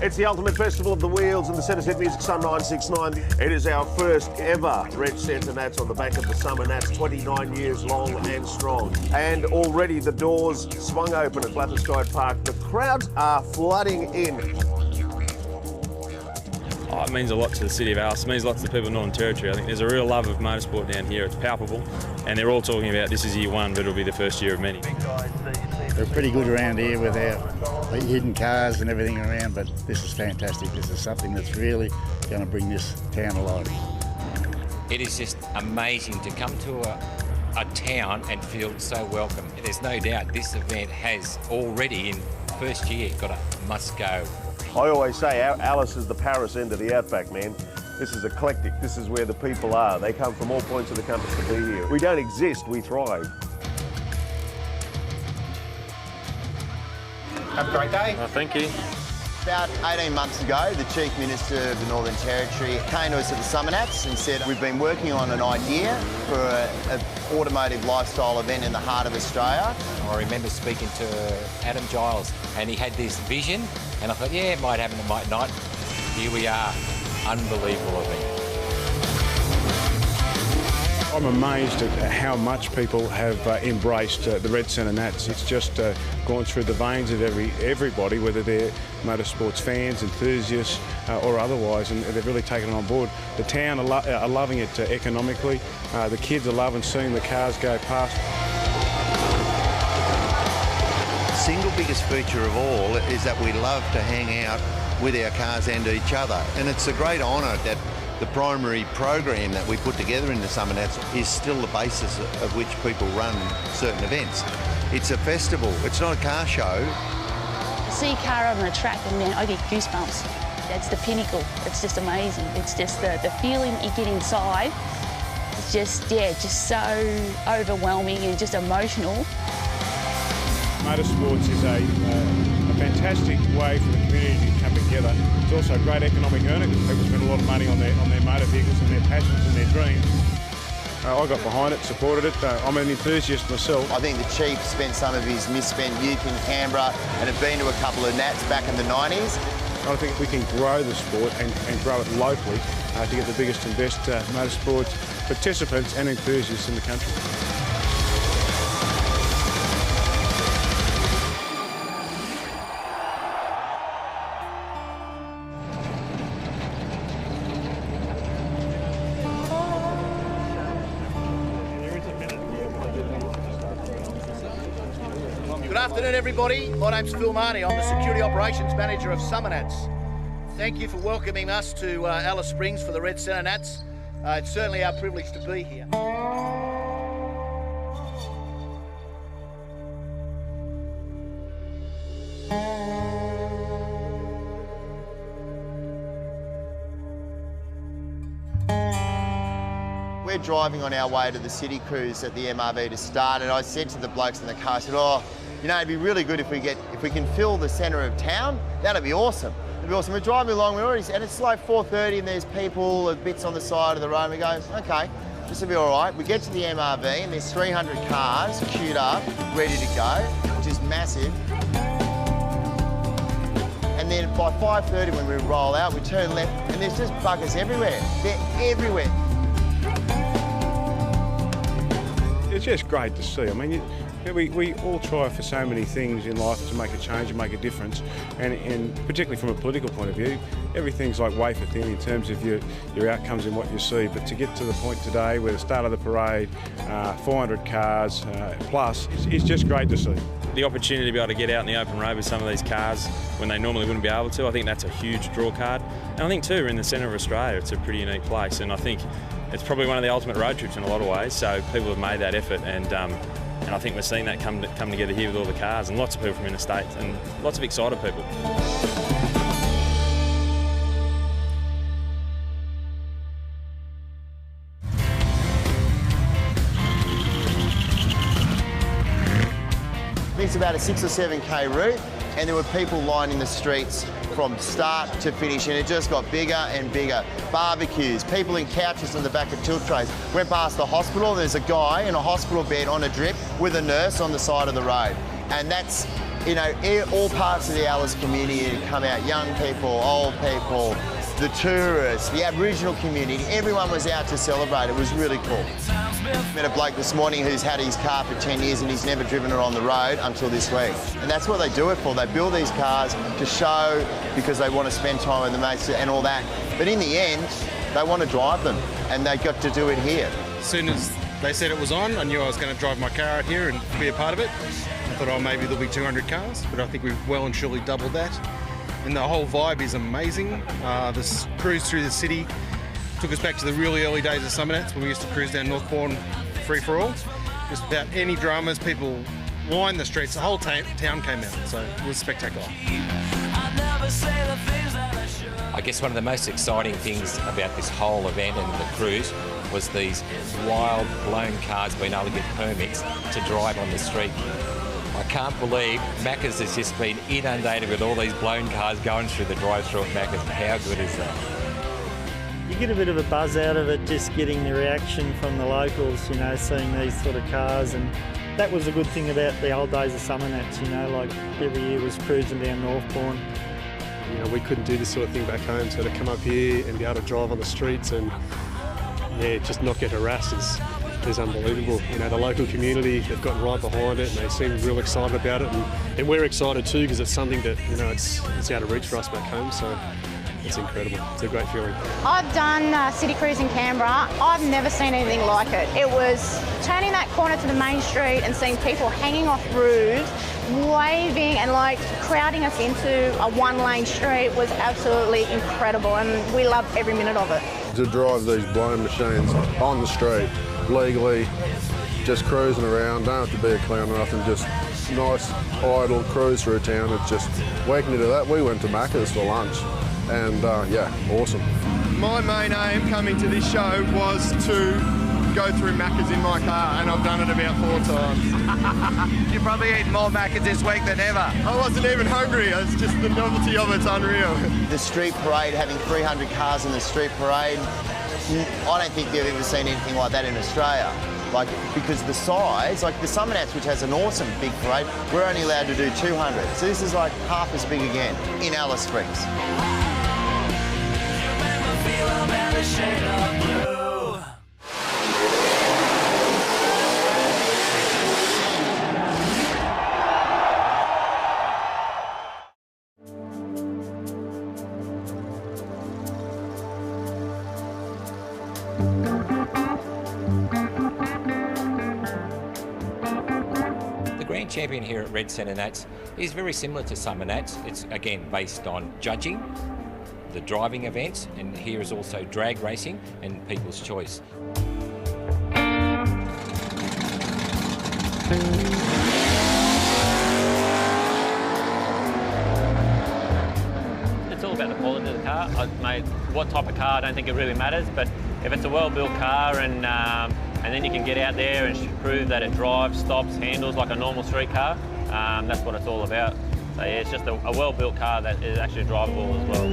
It's the ultimate festival of the wheels and the Centre Set Music Sun 969. It is our first ever Red CentreNATS on the back of the Summer Nats, 29 years long and strong. And already the doors swung open at Blatherskite Park. The crowds are flooding in. Oh, it means a lot to the city of Alice. It means a lot to the people of Northern Territory. I think there's a real love of motorsport down here. It's palpable, and they're all talking about this is year one, but it'll be the first year of many. We're pretty good around here with our hidden cars and everything around, but this is fantastic. This is something that's really going to bring this town alive. It is just amazing to come to a town and feel so welcome. There's no doubt this event has already, in first year, got a must-go. I always say Alice is the Paris end of the outback, man. This is eclectic. This is where the people are. They come from all points of the compass to be here. We don't exist, we thrive. Have a great day. Oh, thank you. About 18 months ago, the Chief Minister of the Northern Territory came to us at the Summer Nats and said, we've been working on an idea for an automotive lifestyle event in the heart of Australia. I remember speaking to Adam Giles, and he had this vision, and I thought, yeah, it might happen, it might not. Here we are. Unbelievable event. I'm amazed at how much people have embraced the Red CentreNATS. It's just gone through the veins of everybody, whether they're motorsports fans, enthusiasts or otherwise, and they've really taken it on board. The town are loving it economically. The kids are loving seeing the cars go past. The single biggest feature of all is that we love to hang out with our cars and each other, and it's a great honour that the primary program that we put together in the Summer Nats is still the basis of which people run certain events. It's a festival, it's not a car show. I see a car on the track and then I get goosebumps. That's the pinnacle. It's just amazing. It's just the feeling you get inside. It's just, yeah, just so overwhelming and just emotional. Motorsports is a fantastic way for the community to come together. It's also a great economic earner because people spend a lot of money on their motor vehicles and their passions and their dreams. I got behind it, supported it. I'm an enthusiast myself. I think the Chief spent some of his misspent youth in Canberra and had been to a couple of Nats back in the 90s. I think we can grow the sport and grow it locally to get the biggest and best motorsports participants and enthusiasts in the country. Good afternoon, everybody. My name's Phil Marnie. I'm the Security Operations Manager of Summer Nats. Thank you for welcoming us to Alice Springs for the Red CentreNATS. It's certainly our privilege to be here. We're driving on our way to the city cruise at the MRV to start, and I said to the blokes in the car, I said, oh, you know, it'd be really good if we can fill the centre of town. That'd be awesome. It'd be awesome. We're driving along, and it's like 4:30 and there's people, there's bits on the side of the road, and we go, okay, this will be all right. We get to the MRV and there's 300 cars queued up, ready to go, which is massive. And then by 5:30 when we roll out, we turn left and there's just buggers everywhere. They're everywhere. It's just great to see. I mean, we all try for so many things in life to make a change and make a difference, and particularly from a political point of view, everything's like wafer thin in terms of your outcomes and what you see. But to get to the point today where the start of the parade, 400 cars plus, it's just great to see. The opportunity to be able to get out in the open road with some of these cars when they normally wouldn't be able to, I think that's a huge draw card. And I think too, we're in the centre of Australia. It's a pretty unique place, and I think it's probably one of the ultimate road trips in a lot of ways. So people have made that effort, and I think we're seeing that come together here with all the cars and lots of people from interstate and lots of excited people. It's about a 6 or 7K route, and there were people lining the streets from start to finish, and it just got bigger and bigger. Barbecues, people in couches on the back of tilt trays. Went past the hospital, there's a guy in a hospital bed on a drip with a nurse on the side of the road. And that's you know, all parts of the Alice community come out, young people, old people, the tourists, the Aboriginal community, everyone was out to celebrate. It was really cool. Met a bloke this morning who's had his car for 10 years and he's never driven it on the road until this week. And that's what they do it for. They build these cars to show because they want to spend time with the mates and all that. But in the end, they want to drive them and they got to do it here. As soon as they said it was on, I knew I was going to drive my car out here and be a part of it. I thought, oh, maybe there'll be 200 cars, but I think we've well and truly doubled that. And the whole vibe is amazing. This cruise through the city took us back to the really early days of SummerNATS when we used to cruise down Northbourne free for all. Just without any dramas, people lined the streets, the whole town came out, so it was spectacular. I guess one of the most exciting things about this whole event and the cruise was these wild blown cars being able to get permits to drive on the street. I can't believe Macca's has just been inundated with all these blown cars going through the drive-through at Macca's. How good is that? You get a bit of a buzz out of it, just getting the reaction from the locals, you know, seeing these sort of cars. And that was a good thing about the old days of SummerNATS, you know, like every year was cruising down Northbourne. You know, we couldn't do this sort of thing back home, so to come up here and be able to drive on the streets and, yeah, just not get harassed is unbelievable. You know, the local community, they've gotten right behind it and they seem real excited about it, and we're excited too because it's something that, you know, it's out of reach for us back home, so it's incredible. It's a great feeling. I've done City Cruise in Canberra. I've never seen anything like it. It was turning that corner to the main street and seeing people hanging off roofs, waving and like crowding us into a one-lane street was absolutely incredible, and we loved every minute of it. To drive these blown machines on the street legally, just cruising around, don't have to be a clown or nothing, just nice idle cruise through town. It's just waking into that. We went to Macca's for lunch and yeah, awesome. My main aim coming to this show was to go through Macca's in my car, and I've done it about 4 times. You've probably eaten more Macca's this week than ever. I wasn't even hungry, it's just the novelty of it's unreal. The street parade, having 300 cars in the street parade, I don't think they've ever seen anything like that in Australia. Like, because the size, like the SummerNATS, which has an awesome big parade, we're only allowed to do 200. So this is like half as big again in Alice Springs. Champion here at Red CentreNATS is very similar to SummerNATS. It's again based on judging, the driving events, and here is also drag racing and people's choice. It's all about the quality of the car. Mate, what type of car, I don't think it really matters, but if it's a well-built car and then you can get out there and prove that it drives, stops, handles like a normal street car, that's what it's all about. So yeah, it's just a well-built car that is actually drivable as well.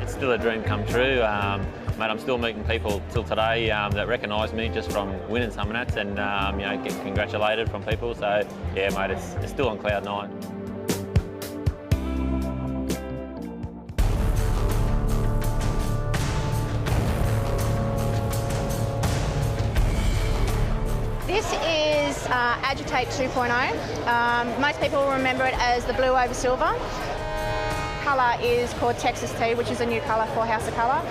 It's still a dream come true. Mate, I'm still meeting people till today that recognise me just from winning SummerNATS and you know, get congratulated from people. So yeah, mate, it's still on cloud nine. This is Agitate 2.0. Most people will remember it as the blue over silver. Colour is called Texas Tea, which is a new colour for House of Colour.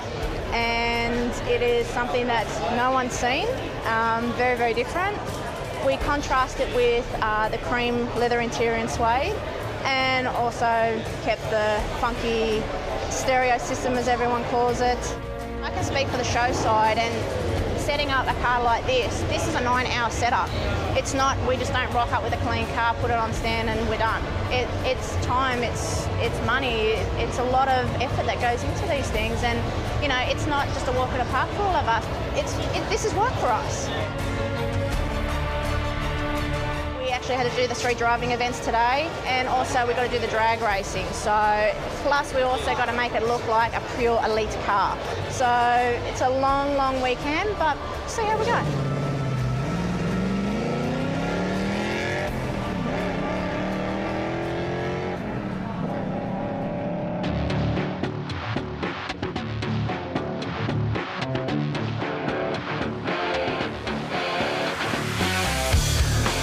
And it is something that no one's seen, very, very different. We contrast it with the cream leather interior and suede, and also kept the funky stereo system, as everyone calls it. I can speak for the show side, and setting up a car like this is a 9-hour setup. It's not, we just don't rock up with a clean car, put it on stand and we're done. It's time, it's money, it's a lot of effort that goes into these things, and you know, it's not just a walk in the park for all of us. This is work for us. We actually had to do the 3 driving events today, and also we've got to do the drag racing. So, plus we also got to make it look like a pure elite car. So it's a long, long weekend, but see how we go.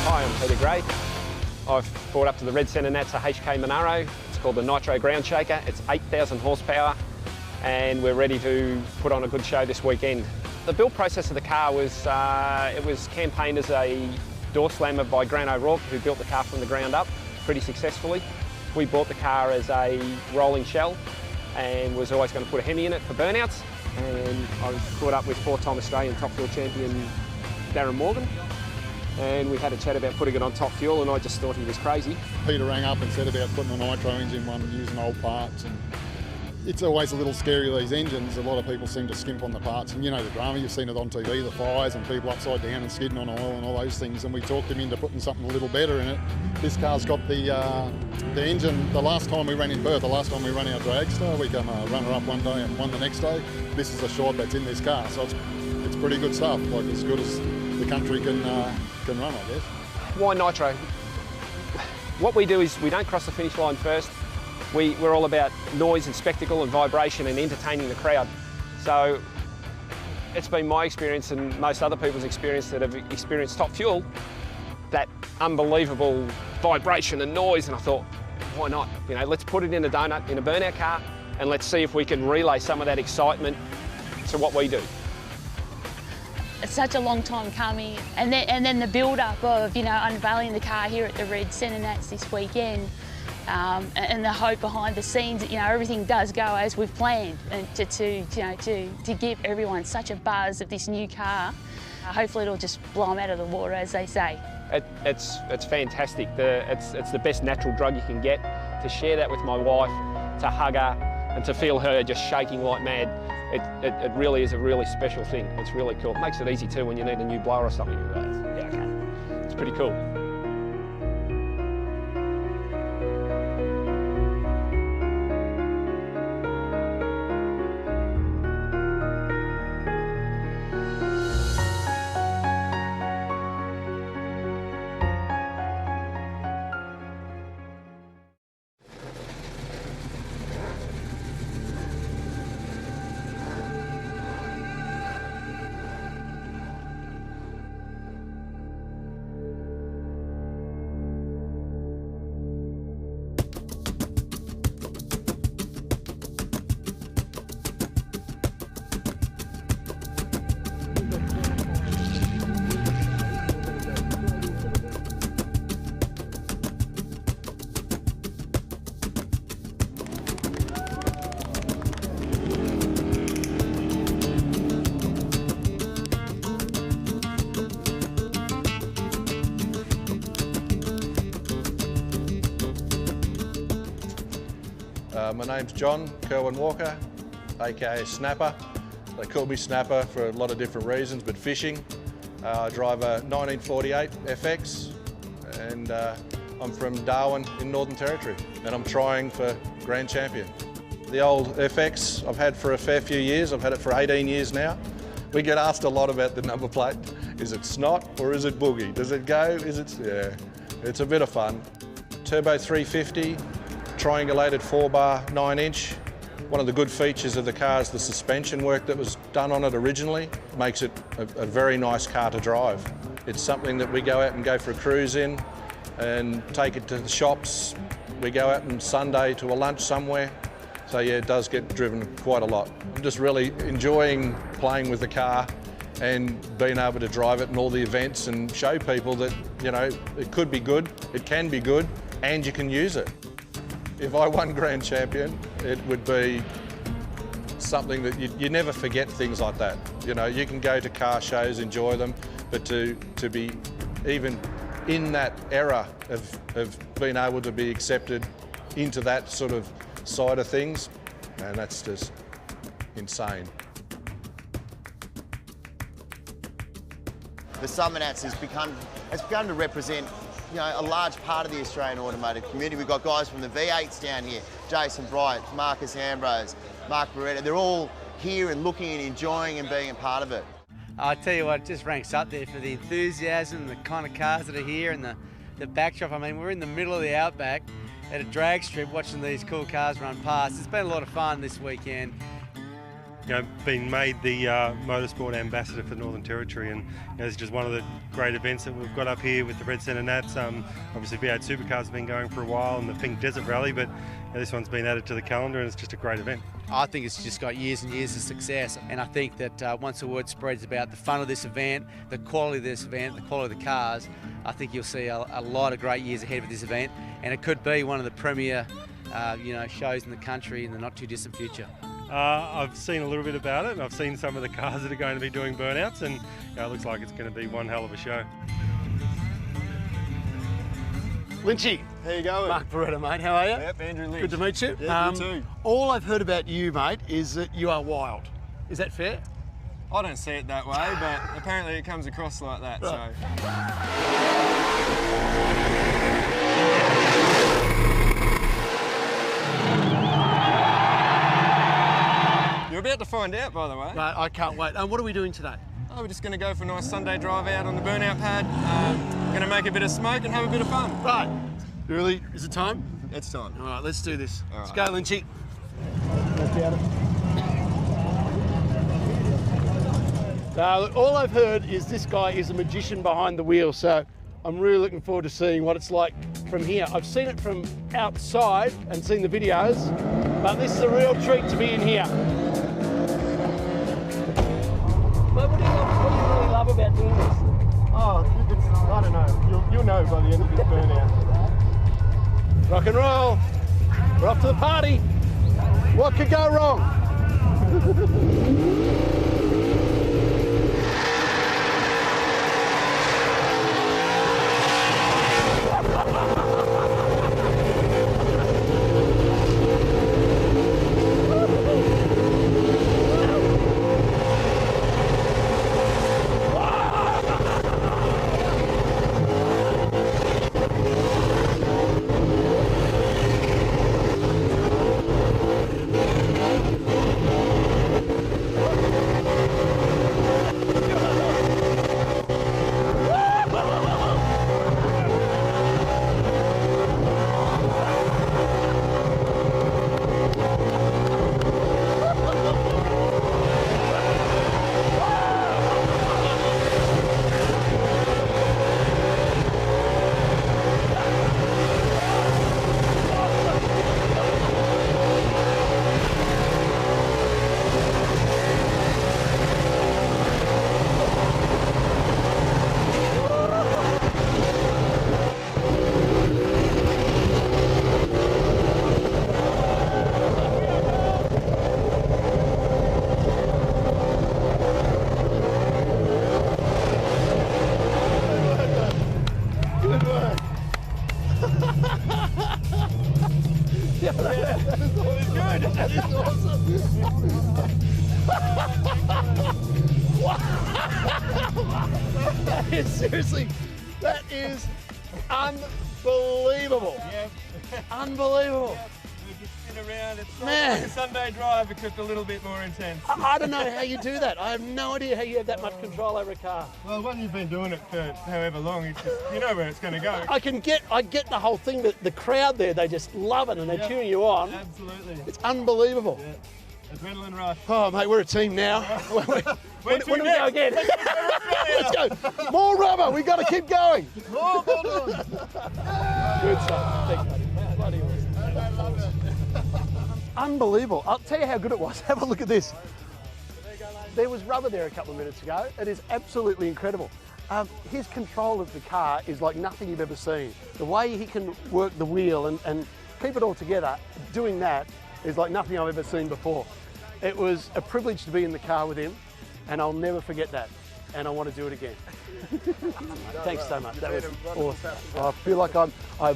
Hi, I'm Peter Gray. I've brought up to the Red CentreNATS a HK Monaro. It's called the Nitro Ground Shaker. It's 8,000 horsepower and we're ready to put on a good show this weekend. The build process of the car was, it was campaigned as a door slammer by Grant O'Rourke, who built the car from the ground up pretty successfully. We bought the car as a rolling shell and was always going to put a Hemi in it for burnouts. And I was caught up with 4-time Australian top fuel champion Darren Morgan. And we had a chat about putting it on top fuel, and I just thought he was crazy. Peter rang up and said about putting a nitro engine one using old parts, and it's always a little scary, these engines. A lot of people seem to skimp on the parts, and you know the drama, you've seen it on TV, the fires and people upside down and skidding on oil and all those things, and we talked him into putting something a little better in it. This car's got the engine, the last time we ran in Perth, the last time we ran our dragster, we come runner-up one day and won the next day. This is the shot that's in this car, so it's pretty good stuff, like as good as the country can run, I guess. Why nitro? What we do is we don't cross the finish line first. We're all about noise and spectacle and vibration and entertaining the crowd. So it's been my experience and most other people's experience that have experienced top fuel, that unbelievable vibration and noise, and I thought, why not? You know, let's put it in a donut, in a burnout car, and let's see if we can relay some of that excitement to what we do. It's such a long time coming, and then the build-up of, you know, unveiling the car here at the Red CentreNATS this weekend, and the hope behind the scenes that, you know, everything does go as we've planned, and to give everyone such a buzz of this new car. Hopefully it'll just blow them out of the water, as they say. It's fantastic. It's the best natural drug you can get. To share that with my wife, to hug her, and to feel her just shaking like mad. It really is a really special thing. It's really cool. It makes it easy too when you need a new blower or something. Yeah, okay. It's pretty cool. My name's John Kerwin Walker, aka Snapper. They call me Snapper for a lot of different reasons, but fishing. I drive a 1948 FX and I'm from Darwin in Northern Territory, and I'm trying for Grand Champion. The old FX I've had for a fair few years. I've had it for 18 years now. We get asked a lot about the number plate. Is it snot or is it boogie? Does it go? Is it? Yeah, it's a bit of fun. Turbo 350. Triangulated 4-bar 9-inch. One of the good features of the car is the suspension work that was done on it originally. Makes it a very nice car to drive. It's something that we go out and go for a cruise in and take it to the shops. We go out on Sunday to a lunch somewhere. So yeah, it does get driven quite a lot. I'm just really enjoying playing with the car and being able to drive it in all the events and show people that, you know, it could be good, it can be good, and you can use it. If I won Grand Champion, it would be something that you never forget things like that. You know, you can go to car shows, enjoy them, but to be even in that era of being able to be accepted into that sort of side of things, and that's just insane. The CentreNATS has begun to represent a large part of the Australian automotive community. We've got guys from the V8s down here, Jason Bright, Marcus Ambrose, Mark Beretta. They're all here and looking and enjoying and being a part of it. I tell you what, it just ranks up there for the enthusiasm, the kind of cars that are here, and the backdrop. I mean, we're in the middle of the outback at a drag strip watching these cool cars run past. It's been a lot of fun this weekend. Been made the motorsport ambassador for the Northern Territory, and this is just one of the great events that we've got up here with the Red CentreNATS. Obviously V8 Supercars have been going for a while, and the Pink Desert Rally, but this one's been added to the calendar, and it's just a great event. I think it's just got years and years of success, and I think that once the word spreads about the fun of this event, the quality of this event, the quality of the cars, I think you'll see a lot of great years ahead with this event, and it could be one of the premier shows in the country in the not too distant future. I've seen a little bit about it, and I've seen some of the cars that are going to be doing burnouts, and it looks like it's going to be one hell of a show. Lynchy. How you going? Mark Beretta, mate. How are you? Yep, Andrew Lynch. Good to meet you. Yeah, you too. All I've heard about you, mate, is that you are wild. Is that fair? I don't see it that way, but apparently it comes across like that, right. You're about to find out, by the way. Right, I can't wait. And what are we doing today? Oh, we're just going to go for a nice Sunday drive out on the Burnout pad. We're going to make a bit of smoke and have a bit of fun. Right. Really? Is it time? It's time. All right, let's do this. All Let's right. go, Lynchy. All I've heard is this guy is a magician behind the wheel, so I'm really looking forward to seeing what it's like from here. I've seen it from outside and seen the videos, but this is a real treat to be in here. What do you really love about doing this? Oh, I don't know. You'll know by the end of this burnout. Rock and roll. We're off to the party. What could go wrong? That is seriously, that is unbelievable. Yeah. Unbelievable. Just spin around. It's Man. like a Sunday drive, except a little bit more intense. I don't know how you do that. I have no idea how you have that much control over a car. Well, when you've been doing it for however long, it's just, you know where it's going to go. I get the whole thing, that the crowd there, they just love it and they're cheering you on. Absolutely. It's unbelievable. Yeah. Adrenaline rush. Oh, mate, we're a team now. when do we go again? Let's go. More rubber. We've got to keep going. More Good stuff. Thanks, buddy. Bloody awesome. Unbelievable. I'll tell you how good it was. Have a look at this. There was rubber there a couple of minutes ago. It is absolutely incredible. His control of the car is like nothing you've ever seen. The way he can work the wheel and keep it all together, doing that is like nothing I've ever seen before. It was a privilege to be in the car with him, and I'll never forget that. And I want to do it again. Thanks so much. That was awesome. I feel like I'm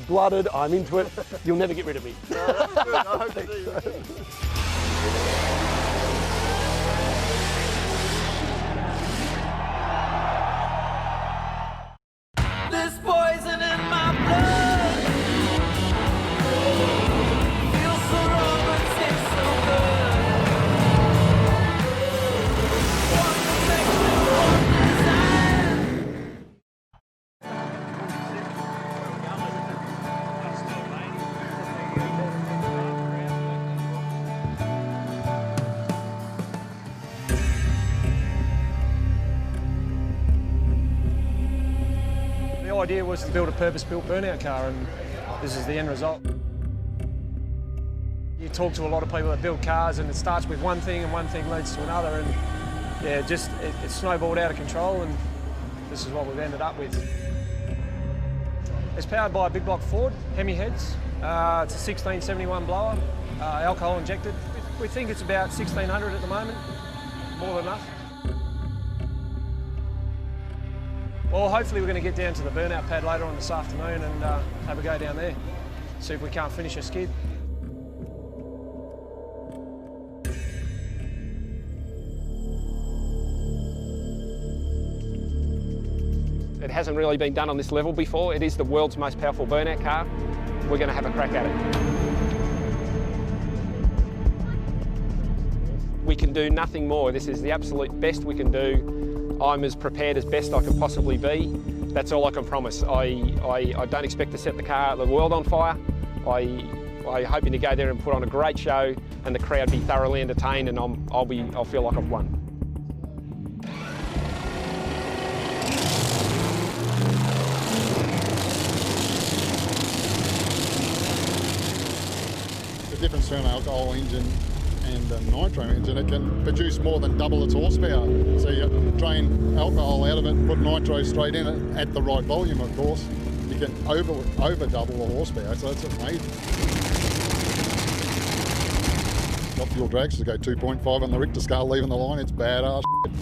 blooded, I'm into it. You'll never get rid of me. That's good. I hope to see you. This poison in my whole idea was to build a purpose-built burnout car, and this is the end result. You talk to a lot of people that build cars, and it starts with one thing and one thing leads to another, and yeah, it snowballed out of control, and this is what we've ended up with. It's powered by a big block Ford, Hemi heads. It's a 1671 blower, alcohol injected. We think it's about 1600 at the moment, more than enough. Well, hopefully we're going to get down to the burnout pad later on this afternoon and have a go down there, see if we can't finish a skid. It hasn't really been done on this level before. It is the world's most powerful burnout car. We're going to have a crack at it. We can do nothing more. This is the absolute best we can do. I'm as prepared as best I can possibly be. That's all I can promise. I don't expect to set the world on fire. I'm hoping to go there and put on a great show, and the crowd be thoroughly entertained, and I'll feel like I've won. The difference between an alcohol engine and a nitro engine, it can produce more than double its horsepower. So you drain alcohol out of it, put nitro straight in it at the right volume, of course. You can over double the horsepower, so it's amazing. Got fuel drags to go 2.5 on the Richter scale leaving the line. It's badass shit.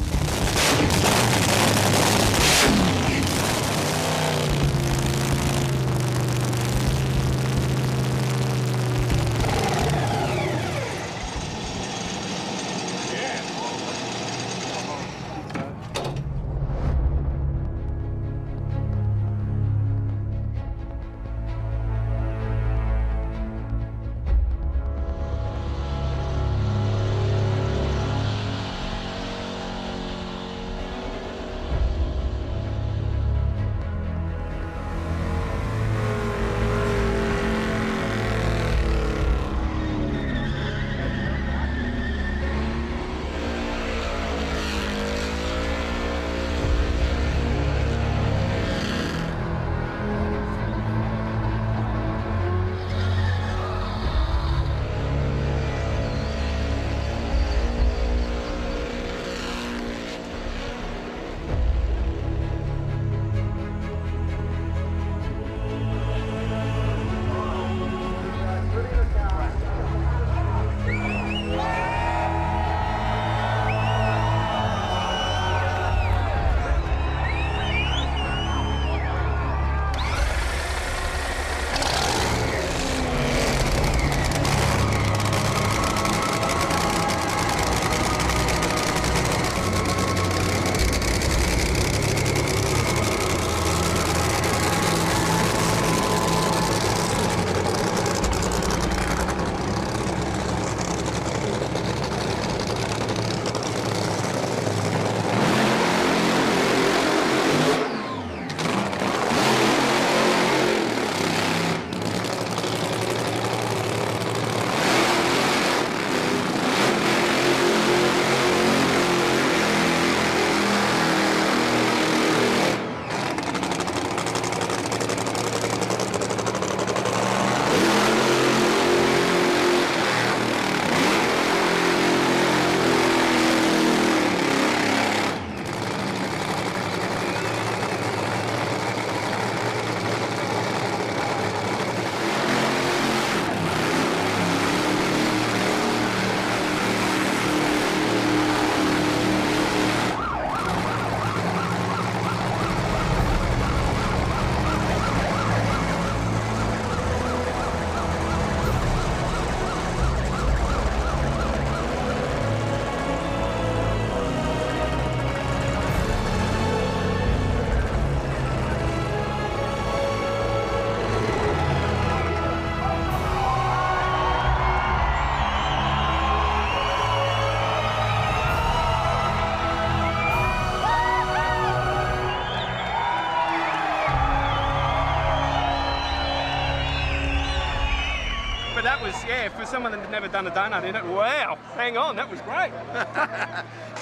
That was, yeah, for someone that's never done a donut in it, wow, hang on, that was great.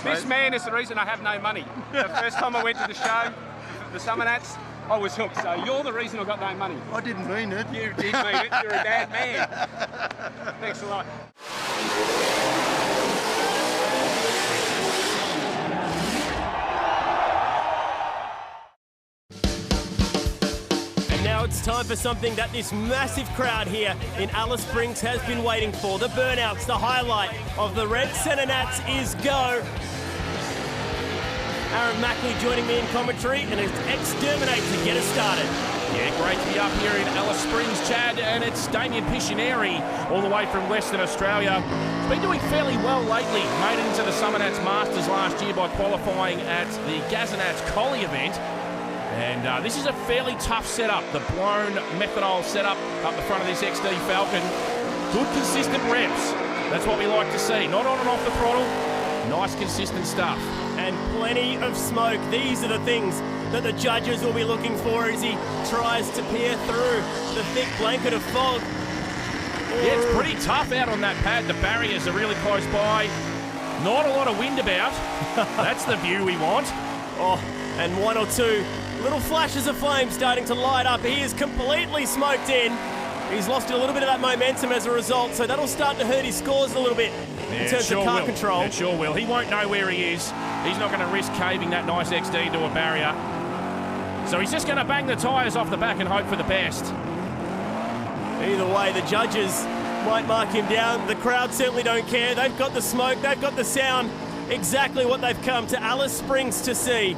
This man is the reason I have no money. The first time I went to the show, the CentreNATS, I was hooked. So you're the reason I got no money. I didn't mean it. You did mean it. You're a bad man. Thanks a lot. Now it's time for something that this massive crowd here in Alice Springs has been waiting for. The Burnouts, the highlight of the Red CentreNATS is go. Aaron Mackley joining me in commentary, and it's Exterminate to get us started. Yeah, great to be up here in Alice Springs, Chad, and it's Damien Piscineri, all the way from Western Australia. He's been doing fairly well lately. Made it into the SummerNATS Masters last year by qualifying at the GazNATS Collie event. And this is a fairly tough setup, the blown methanol setup up the front of this XD Falcon. Good consistent reps, that's what we like to see. Not on and off the throttle, nice consistent stuff. And plenty of smoke. These are the things that the judges will be looking for as he tries to peer through the thick blanket of fog. Yeah, it's pretty tough out on that pad. The barriers are really close by. Not a lot of wind about. That's the view we want. Oh, and one or two little flashes of flame starting to light up. He is completely smoked in. He's lost a little bit of that momentum as a result, so that'll start to hurt his scores a little bit in terms of car control. It sure will. He won't know where he is. He's not going to risk caving that nice XD into a barrier. So he's just going to bang the tyres off the back and hope for the best. Either way, the judges might mark him down. The crowd certainly don't care. They've got the smoke, they've got the sound. Exactly what they've come to Alice Springs to see.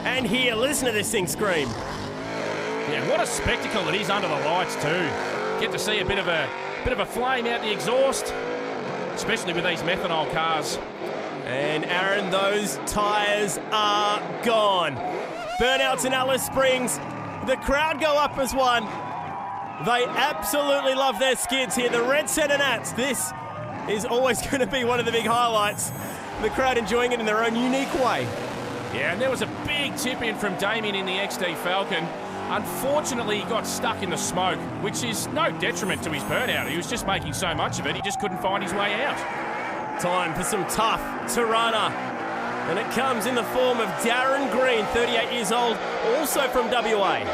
And here, listen to this thing scream. Yeah, what a spectacle it is under the lights too. Get to see a bit of a flame out the exhaust, especially with these methanol cars. And Aaron, those tyres are gone. Burnouts in Alice Springs. The crowd go up as one. They absolutely love their skids here. The Red CentreNATS. This is always going to be one of the big highlights. The crowd enjoying it in their own unique way. Yeah, and there was a big tip in from Damien in the XD Falcon. Unfortunately, he got stuck in the smoke, which is no detriment to his burnout. He was just making so much of it, he just couldn't find his way out. Time for some tough Tirana. And it comes in the form of Darren Green, 38 years old, also from WA.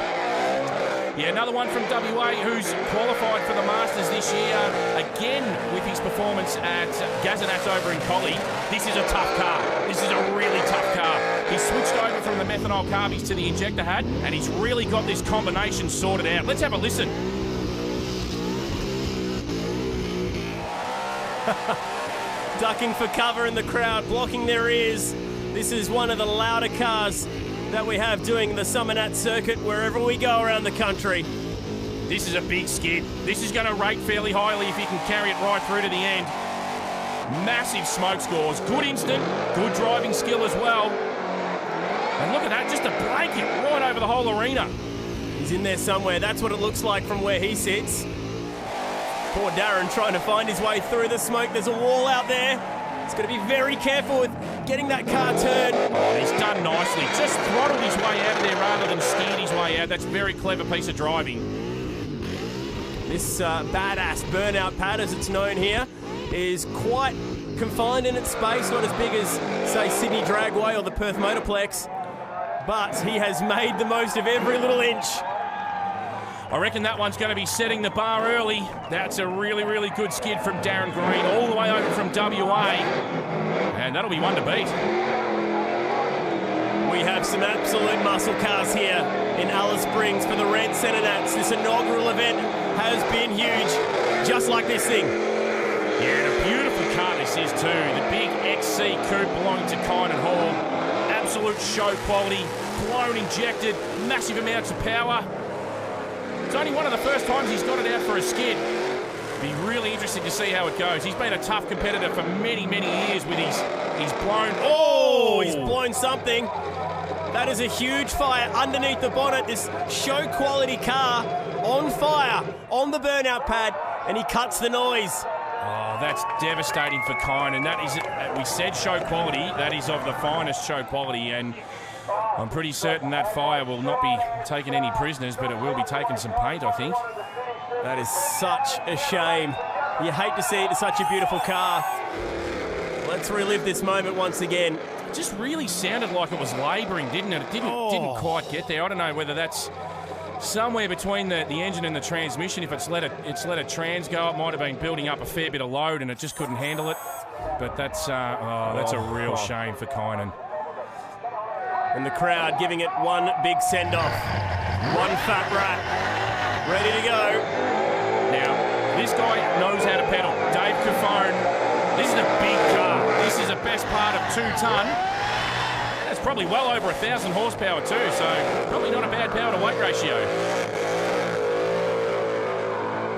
Yeah, another one from WA who's qualified for the Masters this year, again with his performance at GazNATS over in Collie. This is a tough car. This is a really tough car. He's switched over from the methanol carbies to the injector hat, and he's really got this combination sorted out. Let's have a listen. Ducking for cover in the crowd, blocking their ears. This is one of the louder cars that we have doing the SummerNATS circuit wherever we go around the country. This is a big skid. This is going to rate fairly highly if he can carry it right through to the end. Massive smoke scores, good instant, good driving skill as well. And look at that, just a blanket right over the whole arena. He's in there somewhere, that's what it looks like from where he sits. Poor Darren trying to find his way through the smoke. There's a wall out there. He's got to be very careful with getting that car turned. Oh, he's done nicely. Just throttled his way out of there rather than steered his way out. That's a very clever piece of driving. This badass Burnout pad, as it's known here, is quite confined in its space, not as big as, say, Sydney Dragway or the Perth Motorplex, but he has made the most of every little inch. I reckon that one's going to be setting the bar early. That's a really, really good skid from Darren Green, all the way over from WA. And that'll be one to beat. We have some absolute muscle cars here in Alice Springs for the Red CentreNATS. This inaugural event has been huge, just like this thing. Yeah, and a beautiful car this is too. The big XC coupe belonging to Kynan Hall. Absolute show quality, blown injected, massive amounts of power. It's only one of the first times he's got it out for a skid. Be really interesting to see how it goes. He's been a tough competitor for many, many years with his blown... Oh, he's blown something. That is a huge fire underneath the bonnet. This show quality car on fire on the Burnout pad, and he cuts the noise. Oh, that's devastating for Kynan. That is, we said show quality. That is of the finest show quality, and I'm pretty certain that fire will not be taking any prisoners, but it will be taking some paint, I think. That is such a shame. You hate to see it. It's such a beautiful car. Let's relive this moment once again. just really sounded like it was labouring, didn't it? It didn't quite get there. I don't know whether that's somewhere between the engine and the transmission. If it's let a trans go, it might have been building up a fair bit of load and it just couldn't handle it. But that's a real shame for Kynan. And the crowd giving it one big send-off. One fat rat. Ready to go. Now, this guy knows how to pedal. Dave Cofone. This is a big car. This is the best part of 2 tonne. That's probably well over 1,000 horsepower too, so probably not a bad power to weight ratio.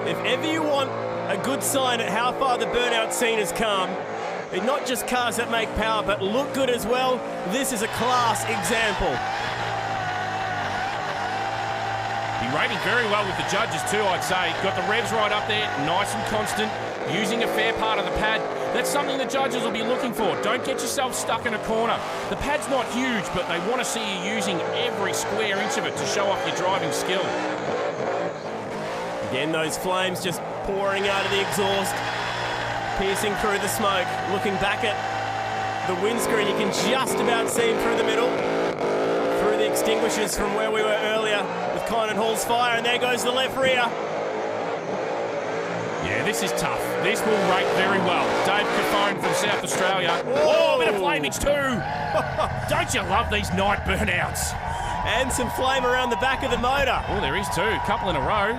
If ever you want a good sign at how far the Burnout scene has come, not just cars that make power, but look good as well, this is a class example. Be rating very well with the judges too, I'd say. Got the revs right up there, nice and constant, using a fair part of the pad. That's something the judges will be looking for. Don't get yourself stuck in a corner. The pad's not huge, but they want to see you using every square inch of it to show off your driving skill. Again, those flames just pouring out of the exhaust, piercing through the smoke. Looking back at the windscreen, you can just about see him through the middle, through the extinguishers from where we were earlier with Kynan Hall's fire, and there goes the left rear. Yeah, this is tough. This will rate very well. Dave Cofone from South Australia. Whoa, a bit of flamage too. Don't you love these night burnouts? And some flame around the back of the motor. Oh, there is too. A couple in a row.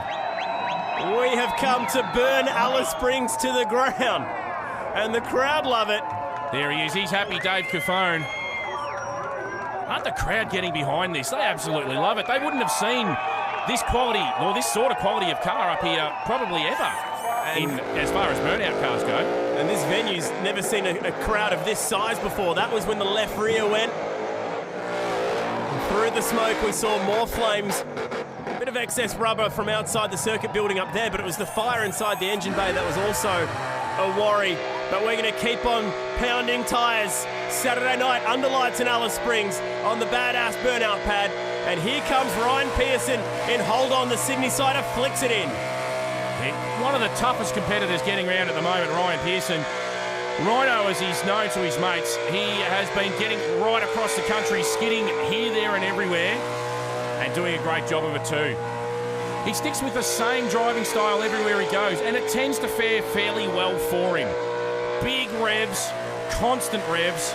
We have come to burn Alice Springs to the ground. And the crowd love it. There he is. He's happy, Dave Cofone. Aren't the crowd getting behind this? They absolutely love it. They wouldn't have seen this quality, or this sort of quality of car up here probably ever. As far as burnout cars go. And this venue's never seen a crowd of this size before. That was when the left rear went. And through the smoke we saw more flames. A bit of excess rubber from outside the circuit building up there, but it was the fire inside the engine bay that was also a worry. But we're going to keep on pounding tyres. Saturday night under lights in Alice Springs on the badass burnout pad. And here comes Ryan Pearson in Hold On. The Sydney sider flicks it in. One of the toughest competitors getting around at the moment, Ryan Pearson. Rhino, as he's known to his mates, he has been getting right across the country, skidding here, there and everywhere, and doing a great job of it too. He sticks with the same driving style everywhere he goes, and it tends to fare fairly well for him. Big revs, constant revs,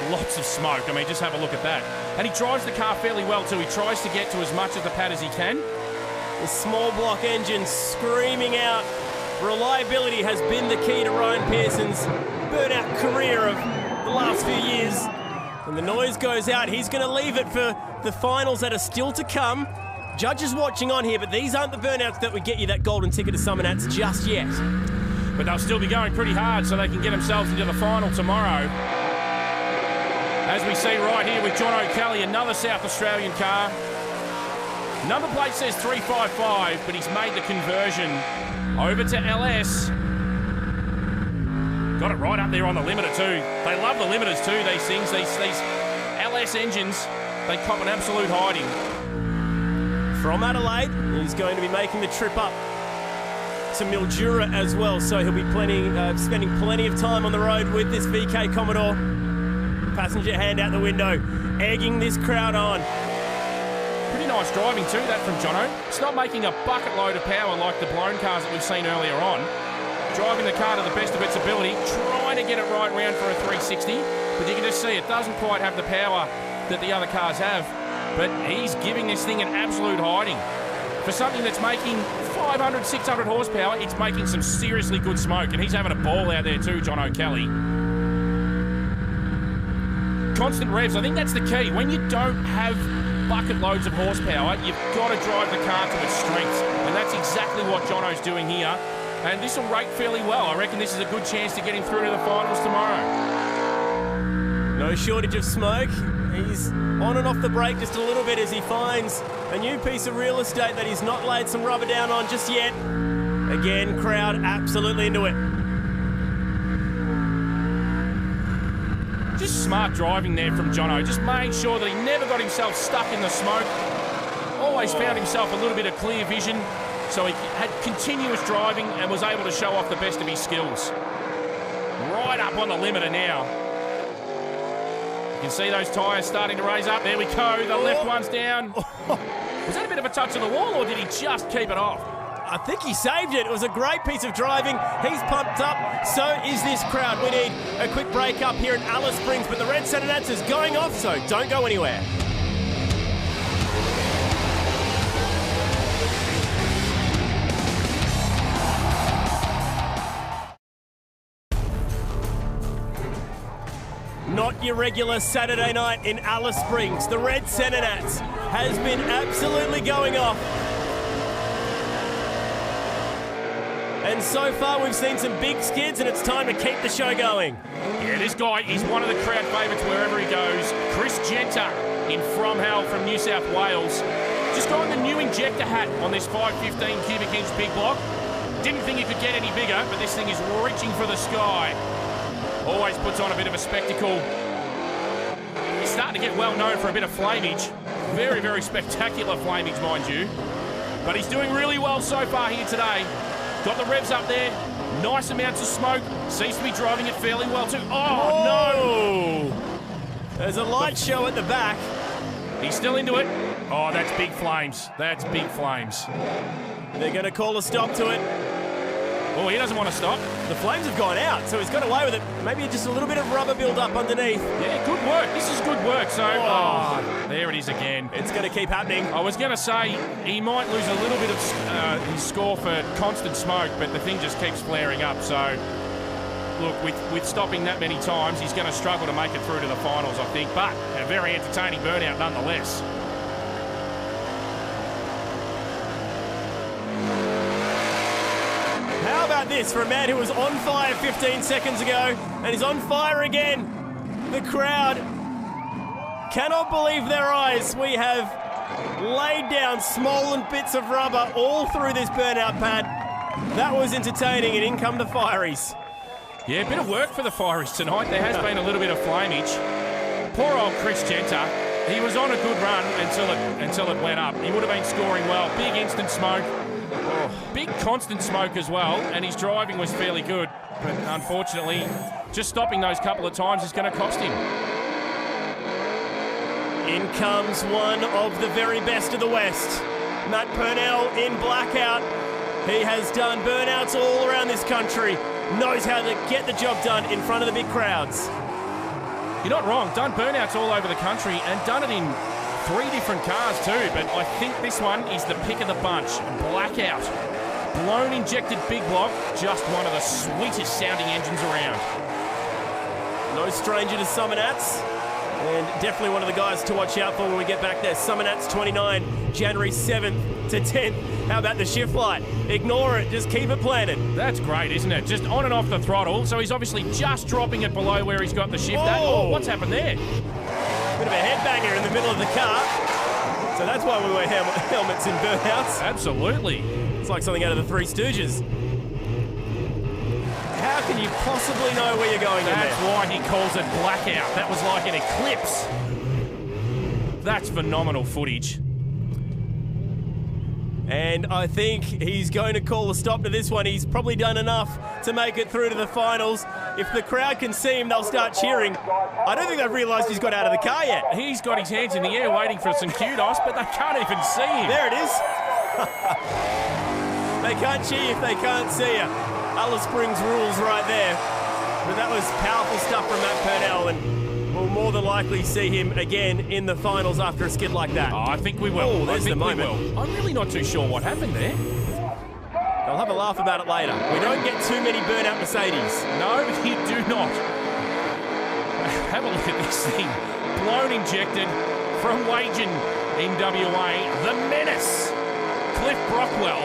lots of smoke. I mean, just have a look at that. And he drives the car fairly well too. He tries to get to as much of the pad as he can. The small block engine screaming out. Reliability has been the key to Ryan Pearson's burnout career of the last few years. When the noise goes out, he's going to leave it for the finals that are still to come. Judges watching on here, but these aren't the burnouts that would get you that golden ticket to SummerNATS just yet. But they'll still be going pretty hard so they can get themselves into the final tomorrow. As we see right here with John O'Kelly, another South Australian car. Number plate says 355, but he's made the conversion over to LS. Got it right up there on the limiter too. They love the limiters too, these things. These LS engines, they cop an absolute hiding. From Adelaide, he's going to be making the trip up to Mildura as well, so he'll be spending plenty of time on the road with this VK Commodore. Passenger hand out the window, egging this crowd on. Pretty nice driving too, that from Jono. It's not making a bucket load of power like the blown cars that we've seen earlier on. Driving the car to the best of its ability, trying to get it right round for a 360, but you can just see it doesn't quite have the power that the other cars have. But he's giving this thing an absolute hiding. For something that's making 500, 600 horsepower, it's making some seriously good smoke, and he's having a ball out there too, John O'Kelly. Constant revs, I think that's the key. When you don't have bucket loads of horsepower, you've got to drive the car to its strengths, and that's exactly what Jono's doing here. And this will rate fairly well. I reckon this is a good chance to get him through to the finals tomorrow. No shortage of smoke. He's on and off the brake just a little bit as he finds a new piece of real estate that he's not laid some rubber down on just yet. Again, crowd absolutely into it. Just smart driving there from Jono. Just made sure that he never got himself stuck in the smoke. Always found himself a little bit of clear vision, so he had continuous driving and was able to show off the best of his skills. Right up on the limiter now. You can see those tyres starting to raise up. There we go. The left one's down. Was that a bit of a touch on the wall, or did he just keep it off? I think he saved it. It was a great piece of driving. He's pumped up. So is this crowd. We need a quick break up here in Alice Springs, but the Red CentreNATS is going off, so don't go anywhere. Not your regular Saturday night in Alice Springs. The Red CentreNATS has been absolutely going off. And so far we've seen some big skids, and it's time to keep the show going. Yeah, this guy is one of the crowd favourites wherever he goes. Chris Genter in Fromhell from New South Wales. Just got the new injector hat on this 515 cubic inch big block. Didn't think it could get any bigger, but this thing is reaching for the sky. Always puts on a bit of a spectacle. He's starting to get well known for a bit of flamage. Very, very spectacular flamage, mind you. But he's doing really well so far here today. Got the revs up there. Nice amounts of smoke. Seems to be driving it fairly well too. Oh, no! There's a light show at the back. He's still into it. Oh, that's big flames. That's big flames. They're going to call a stop to it. Oh, he doesn't want to stop. The flames have gone out, so he's got away with it. Maybe just a little bit of rubber build up underneath. Yeah, good work. This is good work. So, there it is again. It's going to keep happening. I was going to say he might lose a little bit of his score for constant smoke, but the thing just keeps flaring up. So, look, with stopping that many times, he's going to struggle to make it through to the finals, I think. But a very entertaining burnout nonetheless. How about this for a man who was on fire 15 seconds ago and is on fire again? The crowd cannot believe their eyes. We have laid down smollen bits of rubber all through this burnout pad. That was entertaining, and in come the Fireys. Yeah, a bit of work for the Fireys tonight. There has been a little bit of flamage. Poor old Chris Genter. He was on a good run until it went up. He would have been scoring well. Big instant smoke. Big constant smoke as well, and his driving was fairly good, but unfortunately just stopping those couple of times is going to cost him. In comes one of the very best of the West, Matt Purnell in blackout. He has done burnouts all around this country, knows how to get the job done in front of the big crowds. You're not wrong, done burnouts all over the country and done it in 3 different cars too, but I think this one is the pick of the bunch. Blackout. Blown injected big block, just one of the sweetest sounding engines around. No stranger to CentreNATS, and definitely one of the guys to watch out for when we get back there. CentreNATS 29, January 7th to 10th. How about the shift light? Ignore it, just keep it planted. That's great, isn't it? Just on and off the throttle, so he's obviously just dropping it below where he's got the shift at. Oh, what's happened there? Bit of a headbanger in the middle of the car. So that's why we wear helmets in burnouts. Absolutely. It's like something out of the Three Stooges. How can you possibly know where you're going in there? That's why he calls it blackout. That was like an eclipse. That's phenomenal footage. And I think he's going to call a stop to this one. He's probably done enough to make it through to the finals. If the crowd can see him, they'll start cheering. I don't think they've realised he's got out of the car yet. He's got his hands in the air waiting for some kudos, but they can't even see him. There it is. They can't cheer you if they can't see you. Alice Springs rules right there. But that was powerful stuff from Matt Purnell, and we'll more than likely see him again in the finals after a skid like that. Oh, I think we will. Oh, there's the moment. I'm really not too sure what happened there. They'll have a laugh about it later. We don't get too many burnout Mercedes. No, you do not. Have a look at this thing. Blown injected from Wagen in WA. The Menace. Cliff Brockwell.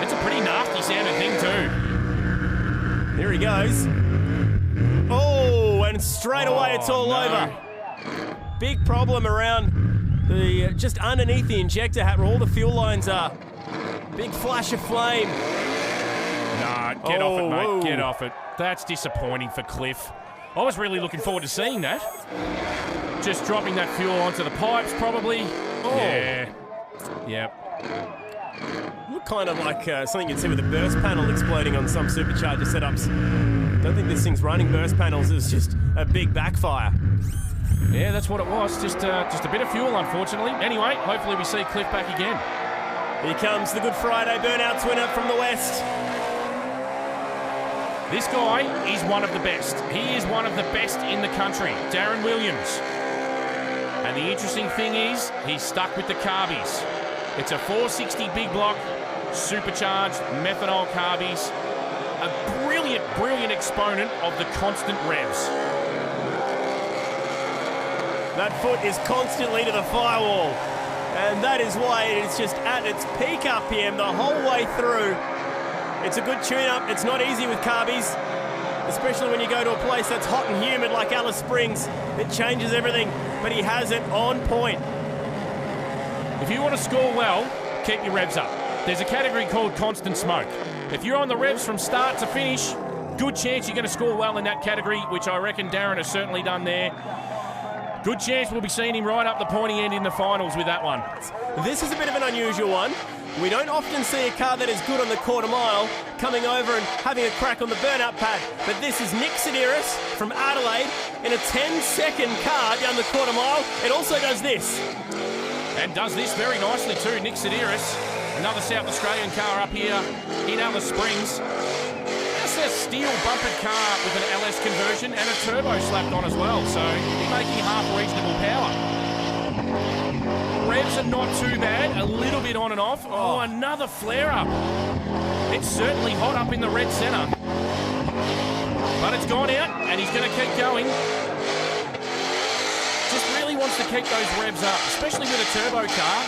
It's a pretty nasty sounding thing too. Here he goes. Oh, and straight away it's all over. Big problem around the just underneath the injector hat where all the fuel lines are. Big flash of flame. Nah, get off it, mate. Whoa. Get off it. That's disappointing for Cliff. I was really looking forward to seeing that. Just dropping that fuel onto the pipes, probably. Oh. Yeah. Yep. Look kind of like something you'd see with a burst panel exploding on some supercharger setups. Don't think this thing's running burst panels. It was just a big backfire. Yeah, that's what it was. Just a bit of fuel, unfortunately. Anyway, hopefully we see Cliff back again. Here comes the Good Friday Burnouts winner from the West. This guy is one of the best. He is one of the best in the country, Darren Williams. And the interesting thing is, he's stuck with the carbies. It's a 460 big block, supercharged methanol carbies. A brilliant, brilliant exponent of the constant revs. That foot is constantly to the firewall. And that is why it is just at its peak RPM the whole way through. It's a good tune-up. It's not easy with carbies, especially when you go to a place that's hot and humid like Alice Springs. It changes everything, but he has it on point. If you want to score well, keep your revs up. There's a category called constant smoke. If you're on the revs from start to finish, good chance you're going to score well in that category, which I reckon Darren has certainly done there. Good chance we'll be seeing him right up the pointy end in the finals with that one. This is a bit of an unusual one. We don't often see a car that is good on the quarter mile coming over and having a crack on the burnout pad. But this is Nick Sedaris from Adelaide in a 10-second car down the quarter mile. It also does this. And does this very nicely too, Nick Sedaris. Another South Australian car up here in Alice Springs. That's a steel bumpered car with an LS conversion and a turbo slapped on as well, so making half reasonable power. Revs are not too bad, a little bit on and off. Oh, another flare-up. It's certainly hot up in the red centre. But it's gone out, and he's going to keep going. Just really wants to keep those revs up, especially with a turbo car.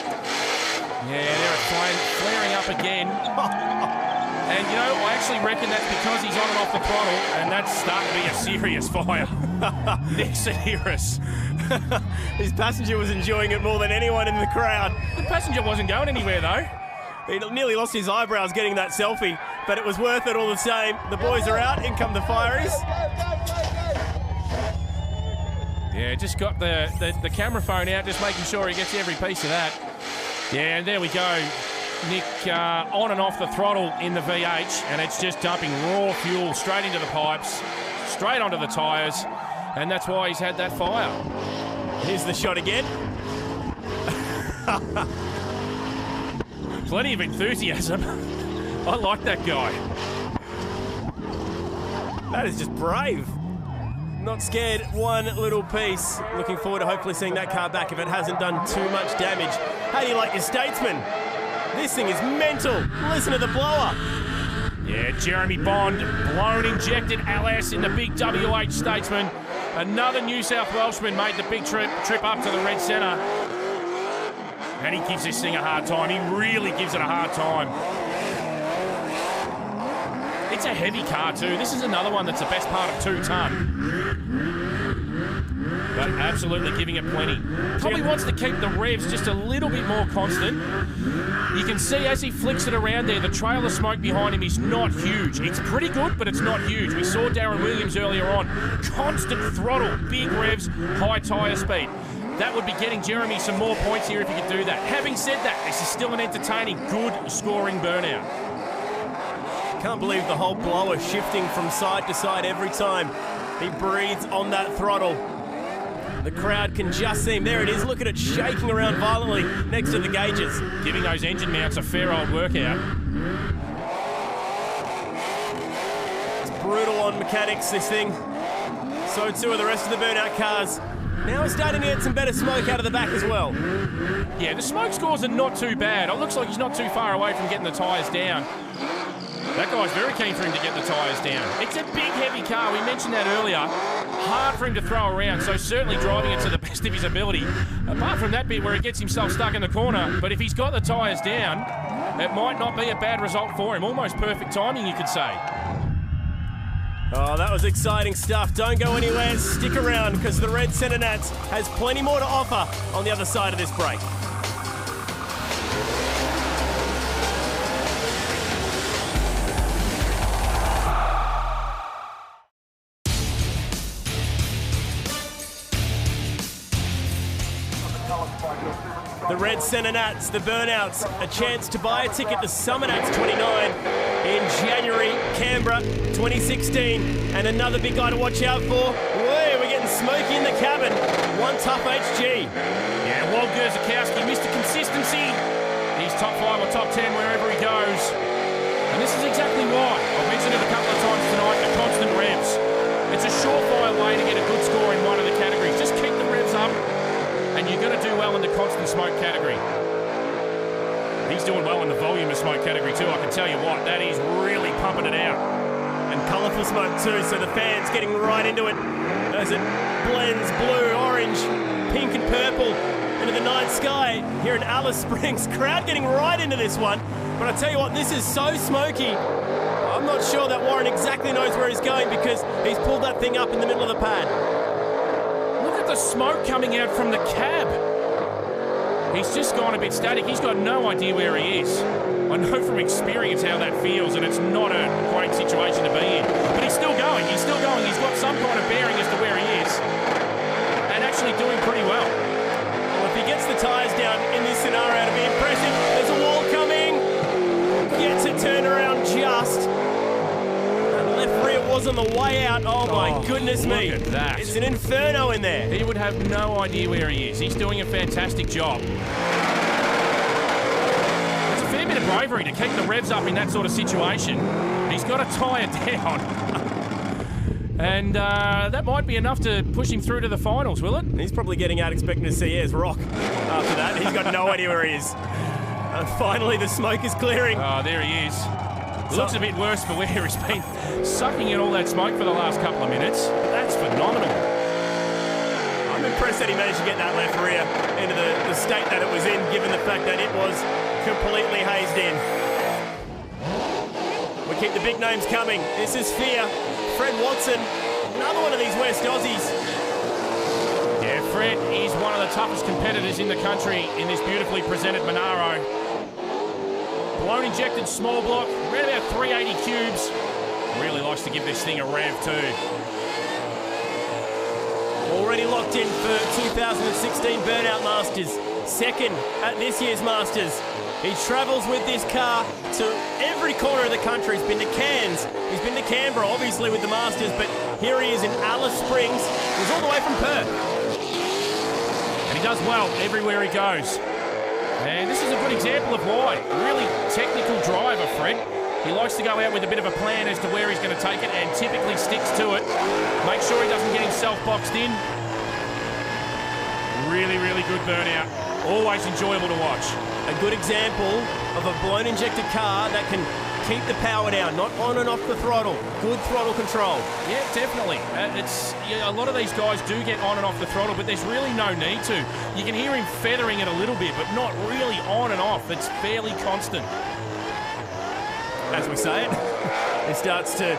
Yeah, they're flaring up again. And, you know, I actually reckon that's because he's on and off the throttle, and that's starting to be a serious fire. Nick Sedaris. His passenger was enjoying it more than anyone in the crowd. The passenger wasn't going anywhere, though. He nearly lost his eyebrows getting that selfie, but it was worth it all the same. The boys are out. In come the fireys. Yeah, just got the camera phone out, just making sure he gets every piece of that. Yeah, and there we go. Nick on and off the throttle in the V8, and it's just dumping raw fuel straight into the pipes, straight onto the tyres, and that's why he's had that fire. Here's the shot again. Plenty of enthusiasm. I like that guy. That is just brave. Not scared one little piece. Looking forward to hopefully seeing that car back if it hasn't done too much damage. How do you like your Statesman? This thing is mental. Listen to the blower. Yeah, Jeremy Bond, blown injected LS in the big WH Statesman. Another New South Welshman made the big trip up to the red centre. And he gives this thing a hard time. He really gives it a hard time. It's a heavy car too. This is another one that's the best part of 2 tonne. But absolutely giving it plenty. Probably wants to keep the revs just a little bit more constant. You can see as he flicks it around there, the trail of smoke behind him is not huge. It's pretty good, but it's not huge. We saw Darren Williams earlier on. Constant throttle, big revs, high tyre speed. That would be getting Jeremy some more points here if he could do that. Having said that, this is still an entertaining, good scoring burnout. Can't believe the whole blower shifting from side to side every time he breathes on that throttle. The crowd can just see him. There it is. Look at it shaking around violently next to the gauges. Giving those engine mounts a fair old workout. It's brutal on mechanics, this thing. So too are the rest of the burnout cars. Now we're starting to get some better smoke out of the back as well. Yeah, the smoke scores are not too bad. It looks like he's not too far away from getting the tyres down. That guy's very keen for him to get the tyres down. It's a big, heavy car. We mentioned that earlier. Hard for him to throw around, so certainly driving it to the best of his ability. Apart from that bit where he gets himself stuck in the corner, but if he's got the tyres down, it might not be a bad result for him. Almost perfect timing, you could say. Oh, that was exciting stuff. Don't go anywhere. Stick around, because the Red CentreNATS has plenty more to offer on the other side of this break. The Red CentreNATS, the Burnouts, a chance to buy a ticket to SummerNats 29. in January, Canberra 2016. And another big guy to watch out for. Whoa, we're getting smoky in the cabin. One tough HG. Yeah, Walt Grzykowski, Mr. Consistency. He's top 5 or top 10 wherever he goes. And this is exactly why. I've mentioned it a couple of times tonight, the constant revs. It's a surefire way to get a good score in one of the categories. Just keep the revs up and you're going to do well in the constant smoke category. He's doing well in the volume of smoke category too, I can tell you what. That is really pumping it out. And colourful smoke too, so the fans getting right into it as it blends blue, orange, pink and purple into the night sky here in Alice Springs. Crowd getting right into this one. But I tell you what, this is so smoky. I'm not sure that Warren exactly knows where he's going because he's pulled that thing up in the middle of the pad. Look at the smoke coming out from the cab. He's just gone a bit static. He's got no idea where he is. I know from experience how that feels, and it's not a great situation to be in. But he's still going. He's still going. He's got some kind of bearing as to where he is, and actually doing pretty well. Well, if he gets the tyres down in this scenario, it'll be impressive. There's a wall coming. Gets it turned around just. That left rear was on the way out. Oh my goodness me. Look at that. It's an inferno in there. He would have no idea where he is. He's doing a fantastic job. It's a fair bit of bravery to keep the revs up in that sort of situation. He's got to tie it down. And that might be enough to push him through to the finals, will it? He's probably getting out expecting to see Ayers rock after that. He's got no idea where he is. And finally, the smoke is clearing. Oh, there he is. Looks a bit worse for where he's been sucking in all that smoke for the last couple of minutes. That's phenomenal. I'm impressed that he managed to get that left rear into the state that it was in, given the fact that it was completely hazed in. We keep the big names coming. This is Fear. Fred Watson, another one of these West Aussies. Yeah, Fred is one of the toughest competitors in the country in this beautifully presented Monaro. Blown injected small block, around about 380 cubes. Really likes to give this thing a rev too. Already locked in for 2016 Burnout Masters. Second at this year's Masters. He travels with this car to every corner of the country. He's been to Cairns, he's been to Canberra, obviously with the Masters, but here he is in Alice Springs. He's all the way from Perth. And he does well everywhere he goes. And this is a good example of why. Really technical driver, Fred. He likes to go out with a bit of a plan as to where he's going to take it and typically sticks to it. Make sure he doesn't get himself boxed in. Really, really good burnout. Always enjoyable to watch. A good example of a blown injected car that can keep the power down, not on and off the throttle. Good throttle control. Yeah, definitely. A lot of these guys do get on and off the throttle, but there's really no need to. You can hear him feathering it a little bit, but not really on and off. It's fairly constant. As we say it, he starts to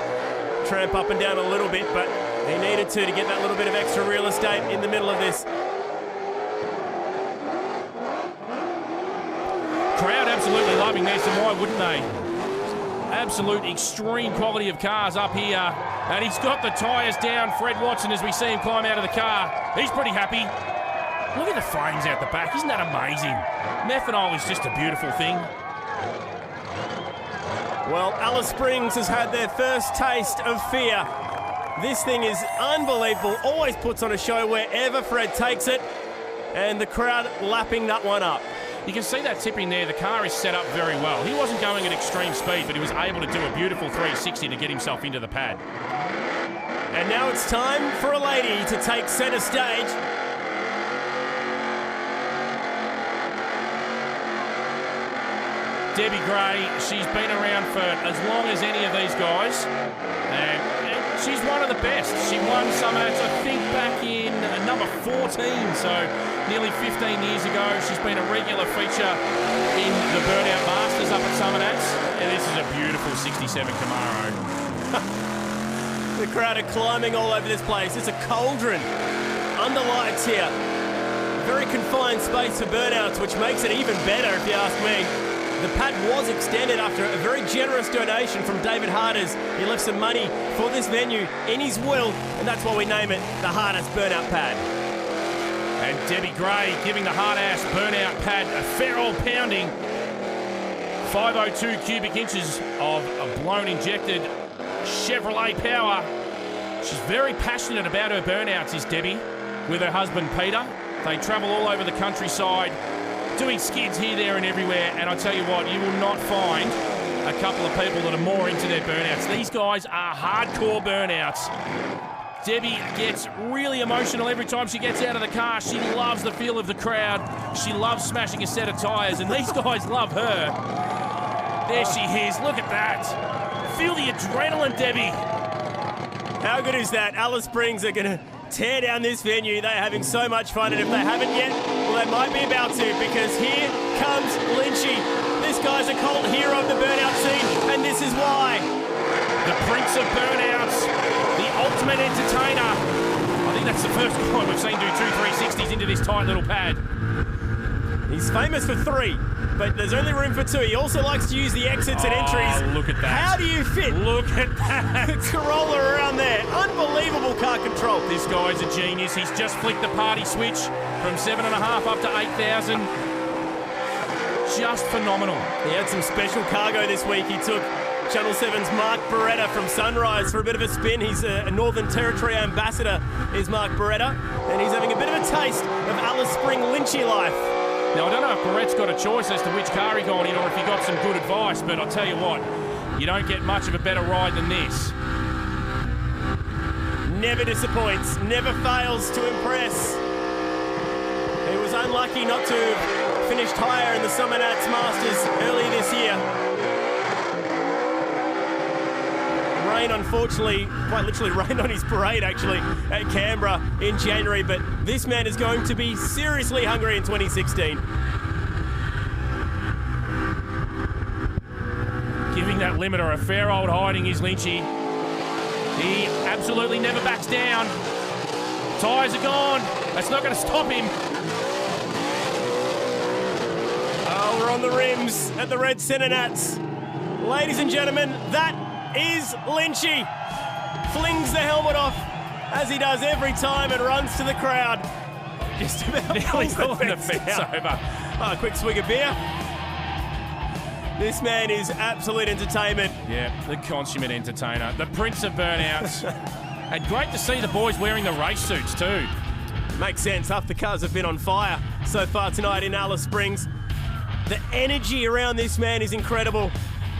tramp up and down a little bit, but he needed to get that little bit of extra real estate in the middle of this. Crowd absolutely loving this, and why wouldn't they? Absolute extreme quality of cars up here. And he's got the tyres down, Fred Watson, as we see him climb out of the car. He's pretty happy. Look at the flames out the back. Isn't that amazing? Methanol is just a beautiful thing. Well, Alice Springs has had their first taste of fear. This thing is unbelievable. Always puts on a show wherever Fred takes it. And the crowd lapping that one up. You can see that tip in there. The car is set up very well. He wasn't going at extreme speed, but he was able to do a beautiful 360 to get himself into the pad. And now it's time for a lady to take centre stage. Debbie Gray, she's been around for as long as any of these guys. And she's one of the best. She won SummerNATS, I think, back in number 14, so nearly 15 years ago. She's been a regular feature in the Burnout Masters up at SummerNATS. And this is a beautiful 67 Camaro. The crowd are climbing all over this place. It's a cauldron under lights here. Very confined space for burnouts, which makes it even better if you ask me. The pad was extended after a very generous donation from David Harders. He left some money for this venue in his will, and that's why we name it the Harders Burnout Pad. And Debbie Gray giving the hard-ass Burnout Pad a fair old pounding. 502 cubic inches of blown injected Chevrolet power. She's very passionate about her burnouts, is Debbie, with her husband Peter. They travel all over the countryside, doing skids here, there and everywhere, and I tell you what, you will not find a couple of people that are more into their burnouts. These guys are hardcore burnouts. Debbie gets really emotional every time she gets out of the car. She loves the feel of the crowd. She loves smashing a set of tyres, and these guys love her. There she is. Look at that. Feel the adrenaline, Debbie. How good is that? Alice Springs are going to tear down this venue. They're having so much fun, and if they haven't yet, well, they might be about to, because here comes Lynchy. This guy's a cult hero of the burnout scene, and this is why. The Prince of Burnouts, the ultimate entertainer. I think that's the first guy we've seen do 2 360s into this tight little pad. He's famous for 3, but there's only room for 2. He also likes to use the exits and entries. Look at that. How do you fit? Look at that. Corolla around there. Unbelievable car control. This guy's a genius. He's just flicked the party switch from 7.5 up to 8,000. Just phenomenal. He had some special cargo this week. He took Channel 7's Mark Beretta from Sunrise for a bit of a spin. He's a Northern Territory ambassador, is Mark Beretta, and he's having a bit of a taste of Alice Spring Lynchy life. Now, I don't know if Beretta's got a choice as to which car he got in or if he got some good advice, but I'll tell you what, you don't get much of a better ride than this. Never disappoints, never fails to impress. He was unlucky not to have finished higher in the CentreNATS Masters early this year. Rain, unfortunately, quite literally rained on his parade actually at Canberra in January, but this man is going to be seriously hungry in 2016. Giving that limiter a fair old hiding is Lynchy. He absolutely never backs down. Tyres are gone. That's not going to stop him. Oh, we're on the rims at the Red CentreNATS. Ladies and gentlemen, that is Lynchy. Flings the helmet off, as he does every time, and runs to the crowd. Just about nearly pulls the fence over. Oh, a quick swig of beer. This man is absolute entertainment. Yeah, the consummate entertainer. The Prince of Burnouts. And great to see the boys wearing the race suits too. Makes sense. Half the cars have been on fire so far tonight in Alice Springs. The energy around this man is incredible.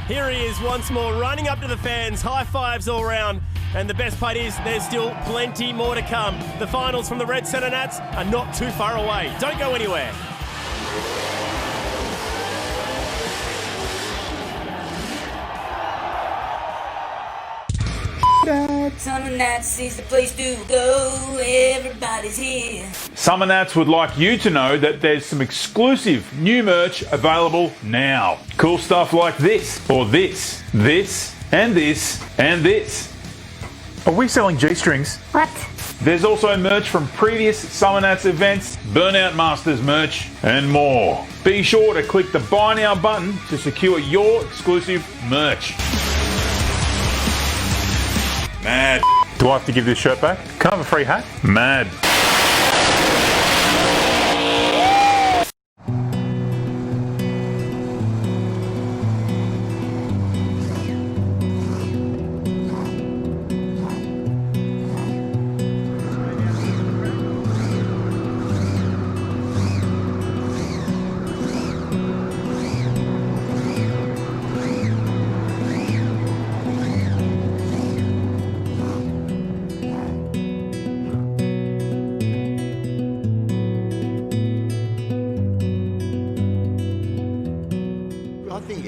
Here he is once more, running up to the fans, high fives all round. And the best part is there's still plenty more to come. The finals from the Red CentreNATS are not too far away. Don't go anywhere. CentreNATS is the place to go. Everybody's here. CentreNATS would like you to know that there's some exclusive new merch available now. Cool stuff like this, or this, this, and this, and this. Are we selling G-strings? What? There's also merch from previous CentreNATS events, Burnout Masters merch, and more. Be sure to click the Buy Now button to secure your exclusive merch. Mad. Do I have to give this shirt back? Can I have a free hat? Mad.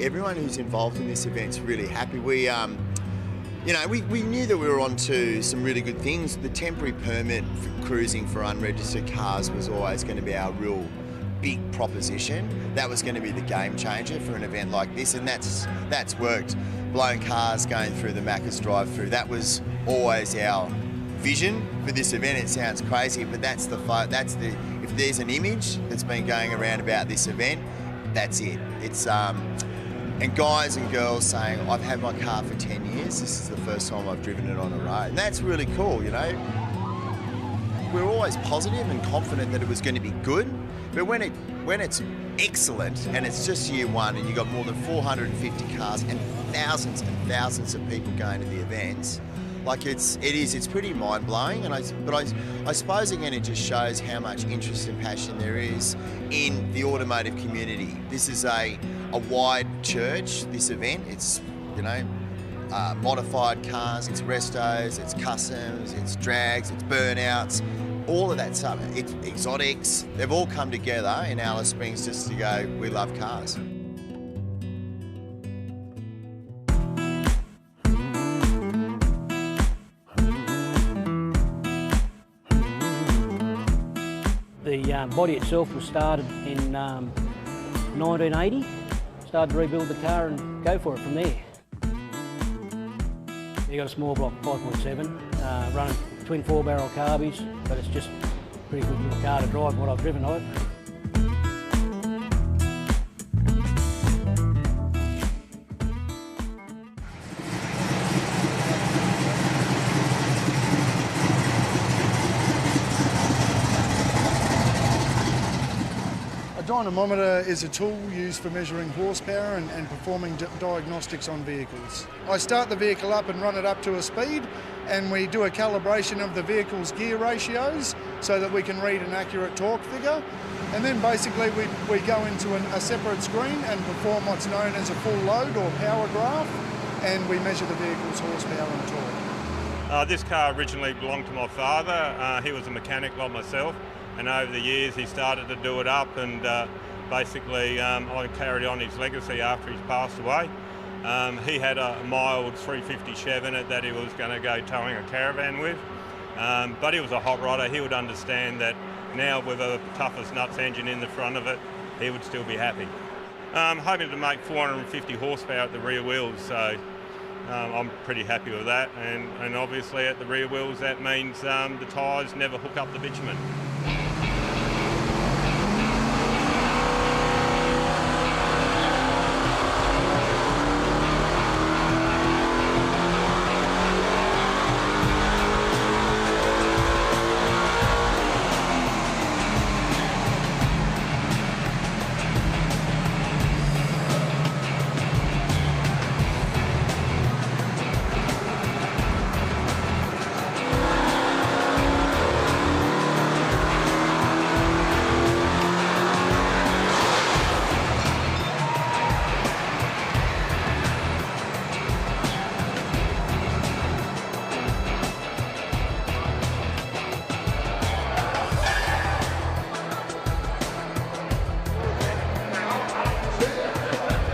Everyone who's involved in this event's really happy. We knew that we were on to some really good things. The temporary permit for cruising for unregistered cars was always going to be our real big proposition. That was going to be the game changer for an event like this, and that's worked. Blown cars going through the Macca's drive-through, that was always our vision for this event. It sounds crazy, but if there's an image that's been going around about this event, that's it. It's and guys and girls saying, I've had my car for 10 years, this is the first time I've driven it on a road. And that's really cool, you know. We're always positive and confident that it was going to be good, But when it's excellent and it's just year one and you've got more than 450 cars and thousands of people going to the events, like it's pretty mind-blowing. And I suppose again it just shows how much interest and passion there is in the automotive community. This is a wide church, this event. It's, you know, modified cars, it's restos, it's customs, it's drags, it's burnouts, all of that stuff. It's exotics. They've all come together in Alice Springs just to go, we love cars. The body itself was started in 1980. Started to rebuild the car and go for it from there. You got a small block 5.7, running twin 4-barrel carbies, but it's just a pretty good little car to drive, what I've driven of it. A dynamometer is a tool used for measuring horsepower and performing diagnostics on vehicles. I start the vehicle up and run it up to a speed, and we do a calibration of the vehicle's gear ratios so that we can read an accurate torque figure. And then basically we go into a separate screen and perform what's known as a full load or power graph, and we measure the vehicle's horsepower and torque. This car originally belonged to my father. He was a mechanic like myself, and over the years he started to do it up, and basically I carried on his legacy after he's passed away. He had a mild 350 Chev in it that he was going to go towing a caravan with, but he was a hot rodder. He would understand that now with a toughest nuts engine in the front of it, he would still be happy. Hoping to make 450 horsepower at the rear wheels, so I'm pretty happy with that, and obviously at the rear wheels that means the tyres never hook up the bitumen.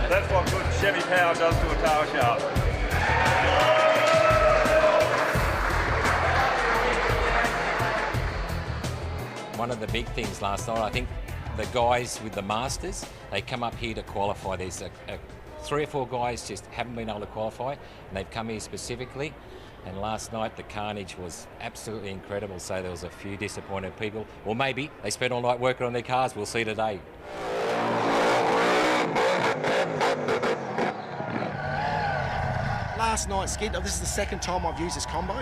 That's what good Chevy power does to a tower shaft. One of the big things last night, I think the guys with the Masters, they come up here to qualify. There's 3 or 4 guys just haven't been able to qualify, and they've come here specifically. And last night the carnage was absolutely incredible, so there was a few disappointed people. Or maybe they spent all night working on their cars. We'll see today. Last night's skid, this is the second time I've used this combo.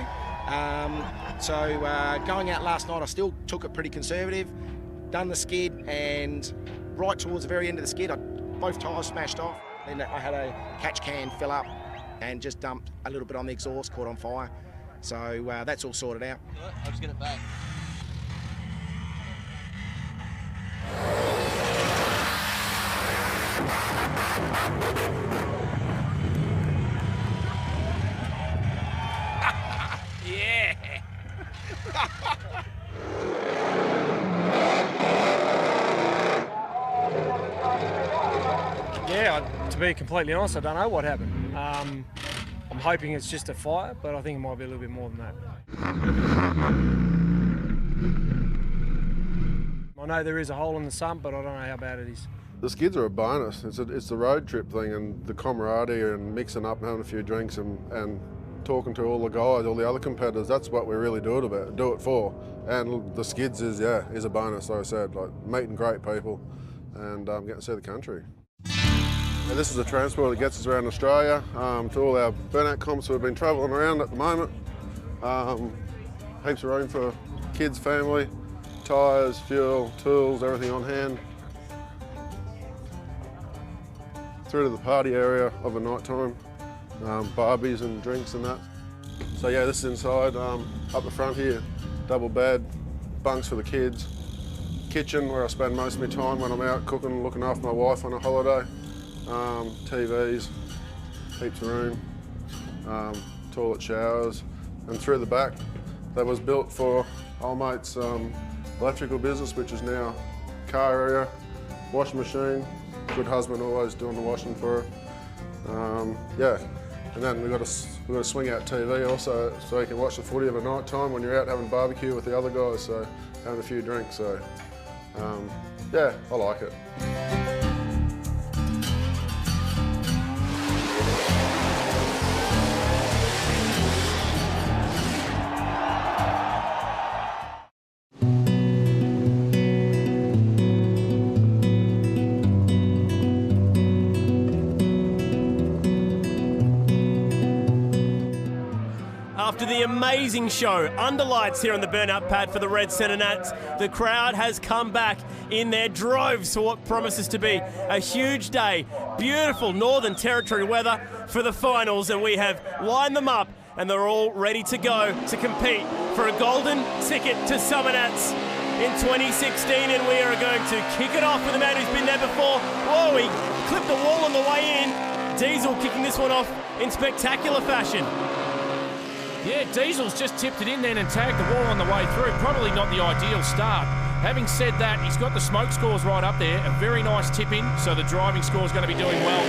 Going out last night, I still took it pretty conservative, done the skid, and right towards the very end of the skid, both tyres smashed off. Then I had a catch can fill up and just dumped a little bit on the exhaust, caught on fire. So that's all sorted out. I'll just get it back. Yeah. Yeah, to be completely honest, I don't know what happened. I'm hoping it's just a fire, but I think it might be a little bit more than that. I know there is a hole in the sump, but I don't know how bad it is. The skids are a bonus. It's the road trip thing and the camaraderie and mixing up and having a few drinks and talking to all the guys, all the other competitors. That's what we really do it for. And the skids is a bonus, like I said, like meeting great people and getting to see the country. And this is the transport that gets us around Australia to all our burnout comps who have been travelling around at the moment. Heaps of room for kids, family, tyres, fuel, tools, everything on hand. Through to the party area of a night time, barbies and drinks and that. So yeah, this is inside, up the front here, double bed, bunks for the kids, kitchen where I spend most of my time when I'm out cooking, looking after my wife on a holiday, TVs, heaps of room, toilet showers, and through the back, that was built for old mate's electrical business, which is now car area, washing machine, good husband always doing the washing for her. Yeah, and then we've got a swing out TV also, so you can watch the footy of a night time when you're out having barbecue with the other guys, so having a few drinks, so yeah, I like it. After the amazing show under lights here on the Burnout pad for the Red CentreNATS, the crowd has come back in their droves for what promises to be a huge day. Beautiful Northern Territory weather for the finals, and we have lined them up and they're all ready to go to compete for a golden ticket to SummerNATS in 2016, and we are going to kick it off with a man who's been there before. Whoa, he clipped the wall on the way in. Diesel kicking this one off in spectacular fashion. Yeah, Diesel's just tipped it in then and tagged the wall on the way through. Probably not the ideal start. Having said that, he's got the smoke scores right up there. A very nice tip in, so the driving score is going to be doing well.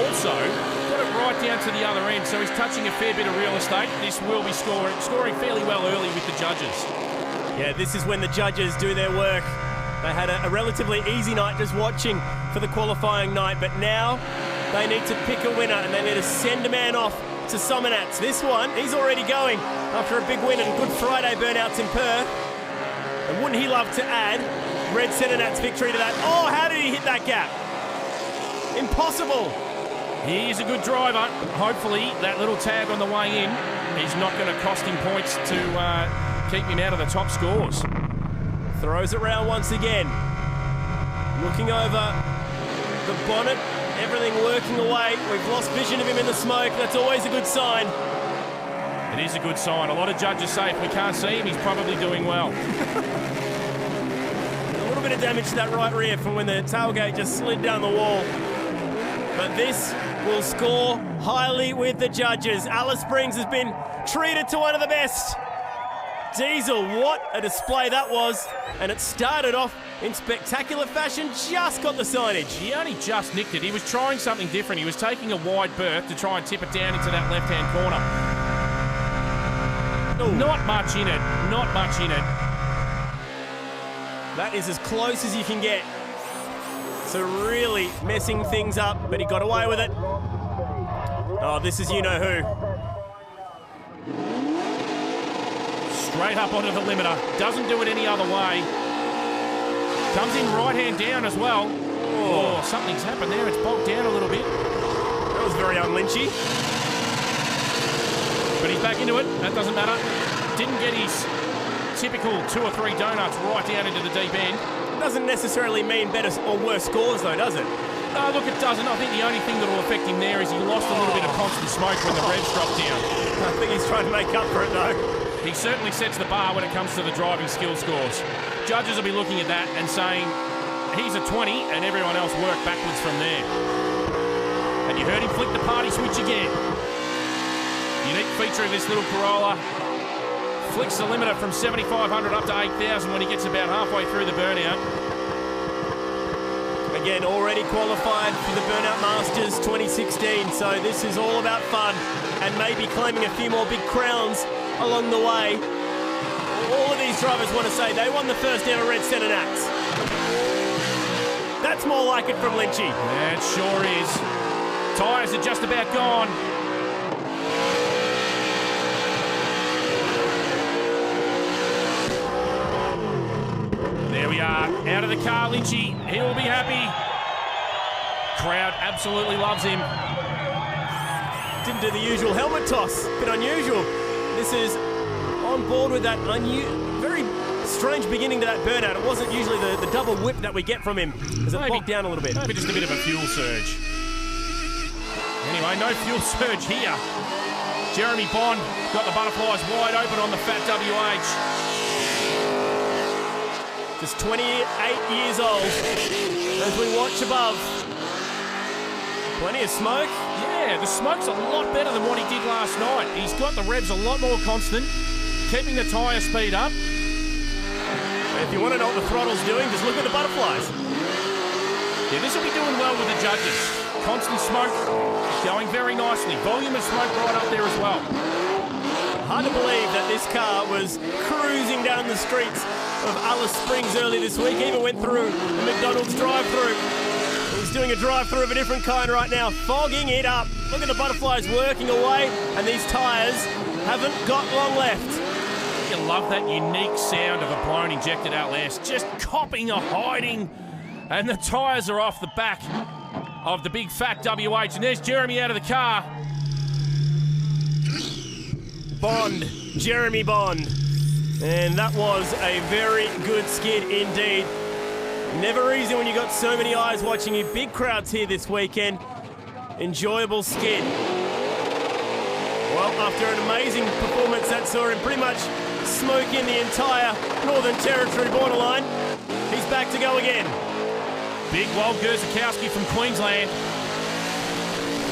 Also, got it right down to the other end, so he's touching a fair bit of real estate. This will be scoring fairly well early with the judges. Yeah, this is when the judges do their work. They had a relatively easy night just watching for the qualifying night, but now they need to pick a winner and they need to send a man off to SummerNATS. This one, he's already going after a big win and Good Friday Burnouts in Perth. And wouldn't he love to add Red CentreNATS victory to that? Oh, how did he hit that gap? Impossible. He is a good driver. Hopefully that little tag on the way in is not going to cost him points to keep him out of the top scores. Throws it round once again. Looking over the bonnet. Everything working away. We've lost vision of him in the smoke. That's always a good sign. It is a good sign. A lot of judges say if we can't see him, he's probably doing well. A little bit of damage to that right rear from when the tailgate just slid down the wall. But this will score highly with the judges. Alice Springs has been treated to one of the best. Diesel, what a display that was. And it started off in spectacular fashion, just got the signage. He only just nicked it. He was trying something different. He was taking a wide berth to try and tip it down into that left-hand corner. Ooh. Not much in it, not much in it. That is as close as you can get. So really messing things up, but he got away with it. Oh, this is you-know-who. Straight up onto the limiter. Doesn't do it any other way. Comes in right hand down as well. Oh, something's happened there. It's bogged down a little bit. That was very un-Lynchy. But he's back into it. That doesn't matter. Didn't get his typical 2 or 3 donuts right down into the deep end. Doesn't necessarily mean better or worse scores though, does it? No, look, it doesn't. I think the only thing that will affect him there is he lost a little bit of constant smoke when the revs dropped down. I think he's trying to make up for it though. He certainly sets the bar when it comes to the driving skill scores. Judges will be looking at that and saying, he's a 20 and everyone else work backwards from there. And you heard him flick the party switch again. Unique feature of this little Corolla. Flicks the limiter from 7,500 up to 8,000 when he gets about halfway through the burnout. Again, already qualified for the Burnout Masters 2016, so this is all about fun and maybe claiming a few more big crowns along the way. All of these drivers want to say they won the first ever Red CentreNATS. That's more like it from Lynchy. Yeah, it sure is. Tyres are just about gone. There we are, out of the car, Lynchy. He'll be happy. Crowd absolutely loves him. Didn't do the usual helmet toss, bit unusual. This is on board with that very strange beginning to that burnout. It wasn't usually the double whip that we get from him, as it bogged down a little bit. Maybe just a bit of a fuel surge. Anyway, no fuel surge here. Jeremy Bond got the butterflies wide open on the Fat WH. Just 28 years old as we watch above. Plenty of smoke. Yeah, the smoke's a lot better than what he did last night. He's got the revs a lot more constant, keeping the tyre speed up. If you want to know what the throttle's doing, just look at the butterflies. Yeah, this will be doing well with the judges. Constant smoke, going very nicely. Volume of smoke right up there as well. Hard to believe that this car was cruising down the streets of Alice Springs early this week. Even went through the McDonald's drive-through. He's doing a drive-through of a different kind right now, fogging it up. Look at the butterflies working away, and these tyres haven't got long left. You love that unique sound of a blown injected outlast, just copping a hiding, and the tyres are off the back of the big Fat WH, and there's Jeremy out of the car. Bond, Jeremy Bond. And that was a very good skid indeed. Never easy when you got so many eyes watching you. Big crowds here this weekend. Enjoyable skid. Well, after an amazing performance that saw him pretty much smoke in the entire Northern Territory borderline, he's back to go again. Big Walt Gerzakowski from Queensland.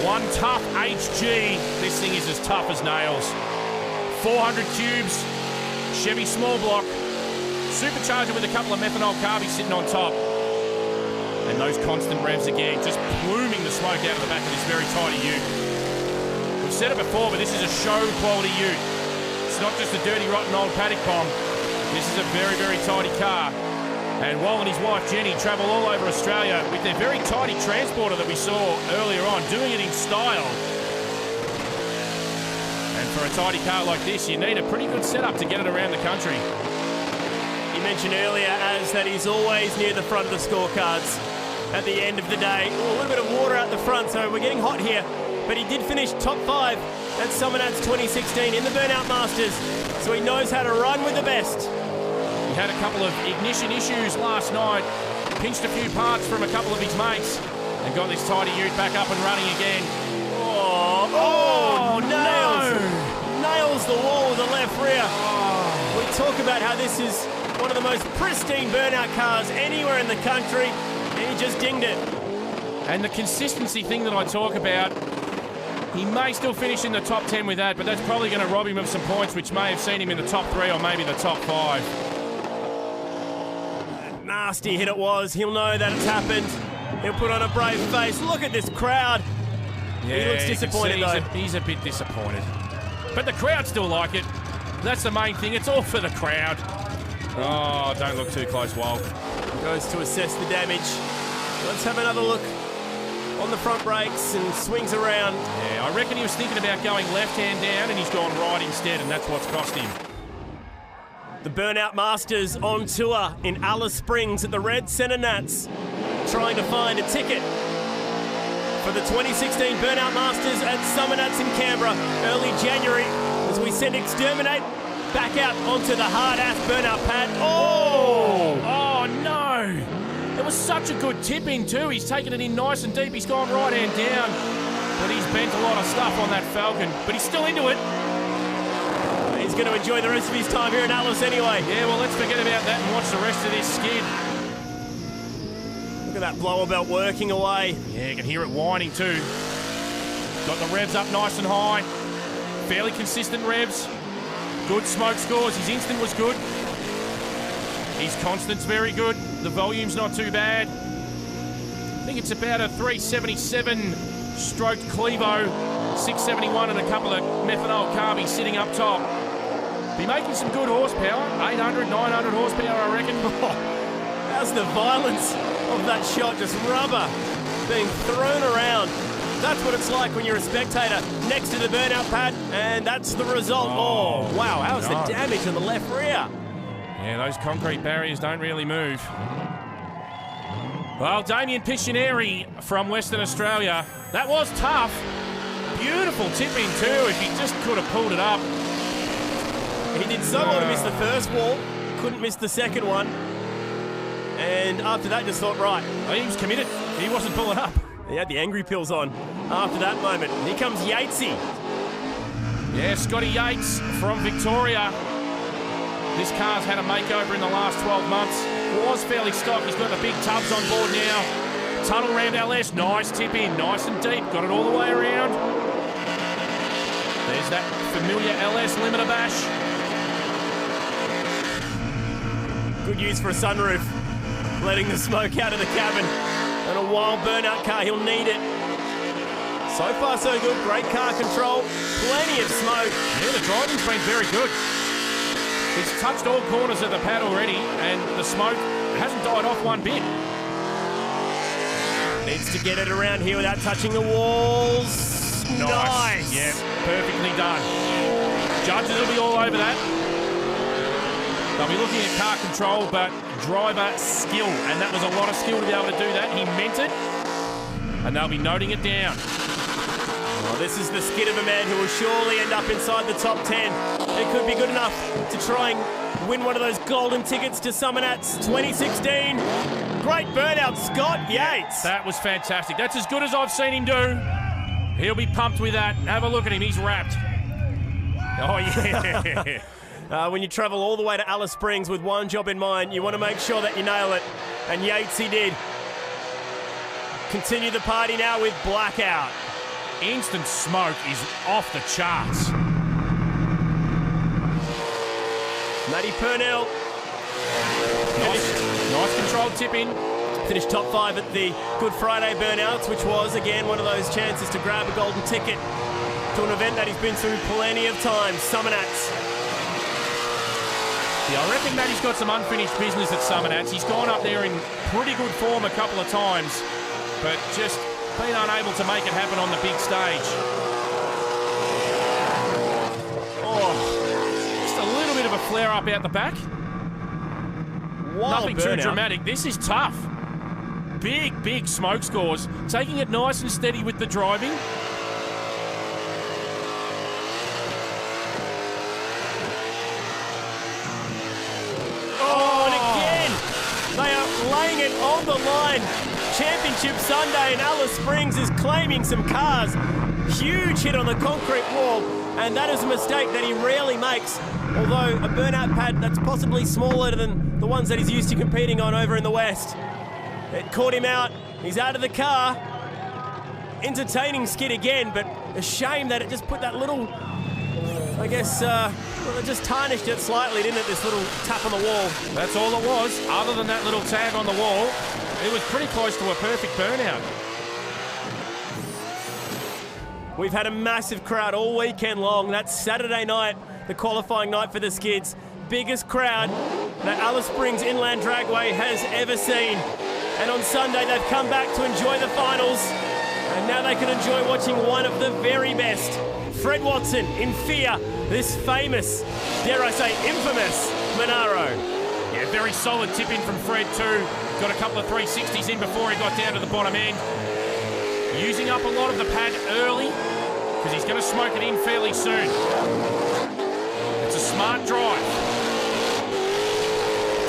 One tough HG. This thing is as tough as nails. 400 cubes, Chevy small block, supercharger with a couple of methanol carbies sitting on top. And those constant revs again, just pluming the smoke out of the back of this very tidy ute. We've said it before, but this is a show quality ute. It's not just a dirty, rotten old paddock bomb. This is a very, very tidy car. And Wal and his wife Jenny travel all over Australia with their very tidy transporter that we saw earlier on, doing it in style. And for a tidy car like this, you need a pretty good setup to get it around the country. You mentioned earlier, Az, that he's always near the front of the scorecards at the end of the day. A little bit of water out the front, so we're getting hot here. But he did finish top 5 at SummerNATS 2016 in the Burnout Masters, so he knows how to run with the best. He had a couple of ignition issues last night, pinched a few parts from a couple of his mates, and got this tidy ute back up and running again. Oh, nails! No. Nails the wall with the left rear. We talk about how this is one of the most pristine burnout cars anywhere in the country, and he just dinged it. And the consistency thing that I talk about, he may still finish in the top 10 with that, but that's probably going to rob him of some points, which may have seen him in the top 3 or maybe the top 5. Nasty hit it was. He'll know that it's happened. He'll put on a brave face. Look at this crowd. Yeah, he looks disappointed though. He's a bit disappointed. But the crowd still like it. That's the main thing. It's all for the crowd. Oh, don't look too close, Walt. Goes to assess the damage. Let's have another look on the front brakes and swings around. Yeah, I reckon he was thinking about going left-hand down and he's gone right instead, and that's what's cost him. The Burnout Masters on tour in Alice Springs at the Red CentreNATS, trying to find a ticket for the 2016 Burnout Masters at SummerNATS in Canberra early January, as we send Exterminate back out onto the hard-ass burnout pad. Oh no! It was such a good tip in too. He's taken it in nice and deep. He's gone right hand down, but he's bent a lot of stuff on that Falcon, but he's still into it. He's going to enjoy the rest of his time here in Alice anyway. Yeah, well, let's forget about that and watch the rest of this skid. Look at that blower belt working away. Yeah, you can hear it whining too. Got the revs up nice and high. Fairly consistent revs. Good smoke scores. His instant was good. His constant's very good. The volume's not too bad. I think it's about a 377 stroked Clevo, 671 and a couple of methanol carbies sitting up top. Be making some good horsepower, 800, 900 horsepower, I reckon. How's the violence of that shot? Just rubber being thrown around. That's what it's like when you're a spectator next to the burnout pad, and that's the result. Oh wow, how's the damage on the left rear? Yeah, those concrete barriers don't really move. Well, Damien Piscineri from Western Australia. That was tough. Beautiful tip-in too, if he just could have pulled it up. He did so well to miss the first wall. couldn't miss the second one. And after that, just thought, right. He was committed. He wasn't pulling up. He had the angry pills on after that moment. Here comes Yatesy. Yeah, Scotty Yates from Victoria. This car's had a makeover in the last 12 months. Was fairly stock. He's got the big tubs on board now. Tunnel round LS. Nice tip in. Nice and deep. Got it all the way around. There's that familiar LS limiter bash. Good use for a sunroof. Letting the smoke out of the cabin. And a wild burnout car. He'll need it. So far, so good. Great car control. Plenty of smoke. Yeah, the driving's been very good. It's touched all corners of the pad already, and the smoke hasn't died off one bit. Needs to get it around here without touching the walls. Nice. Yeah, perfectly done. Judges will be all over that. They'll be looking at car control, but driver skill, and that was a lot of skill to be able to do that. He meant it, and they'll be noting it down. Well, this is the skid of a man who will surely end up inside the top 10. It could be good enough to try and win one of those golden tickets to SummerNATS 2016. Great burnout, Scott Yates. That was fantastic. That's as good as I've seen him do. He'll be pumped with that. Have a look at him. He's wrapped. Oh, yeah. When you travel all the way to Alice Springs with one job in mind, you want to make sure that you nail it. And Yatesy did. Continue the party now with Blackout. Instant smoke is off the charts. Matty Purnell. Nice controlled tip in. Finished top 5 at the Good Friday Burnouts, which was, again, one of those chances to grab a golden ticket to an event that he's been through plenty of times, SummerNATS. Yeah, I reckon Matty's got some unfinished business at SummerNATS. He's gone up there in pretty good form a couple of times, but just been unable to make it happen on the big stage. Oh, just a little bit of a flare up out the back. Nothing too dramatic. This is tough. Big smoke scores. Taking it nice and steady with the driving. Oh, and again, they are laying it on the line. Championship Sunday in Alice Springs is claiming some cars. Huge hit on the concrete wall, and that is a mistake that he rarely makes. Although a burnout pad that's possibly smaller than the ones that he's used to competing on over in the West. It caught him out. He's out of the car. Entertaining skid again, but a shame that it just put that little, I guess, well, it just tarnished it slightly, didn't it, this little tap on the wall. That's all it was. Other than that little tag on the wall, it was pretty close to a perfect burnout. We've had a massive crowd all weekend long. That's Saturday night, the qualifying night for the skids. Biggest crowd that Alice Springs Inland Dragway has ever seen. And on Sunday, they've come back to enjoy the finals. And now they can enjoy watching one of the very best. Fred Watson in fear, this famous, dare I say, infamous Monaro. Yeah, very solid tip in from Fred too. Got a couple of 360s in before he got down to the bottom end. Using up a lot of the pad early, because he's going to smoke it in fairly soon. It's a smart drive.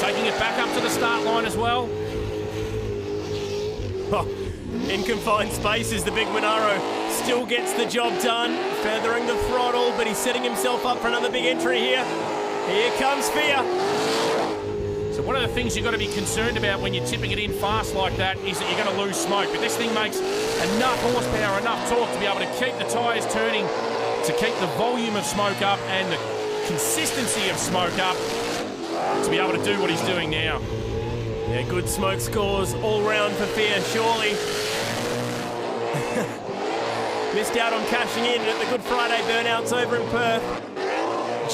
Taking it back up to the start line as well. Oh, in confined spaces, the big Monaro still gets the job done, feathering the throttle, but he's setting himself up for another big entry here. Here comes Fear. So one of the things you've got to be concerned about when you're tipping it in fast like that is that you're going to lose smoke. But this thing makes enough horsepower, enough torque to be able to keep the tyres turning, to keep the volume of smoke up and the consistency of smoke up, to be able to do what he's doing now. Yeah, good smoke scores all round for Fear, surely. Missed out on cashing in at the Good Friday Burnouts over in Perth.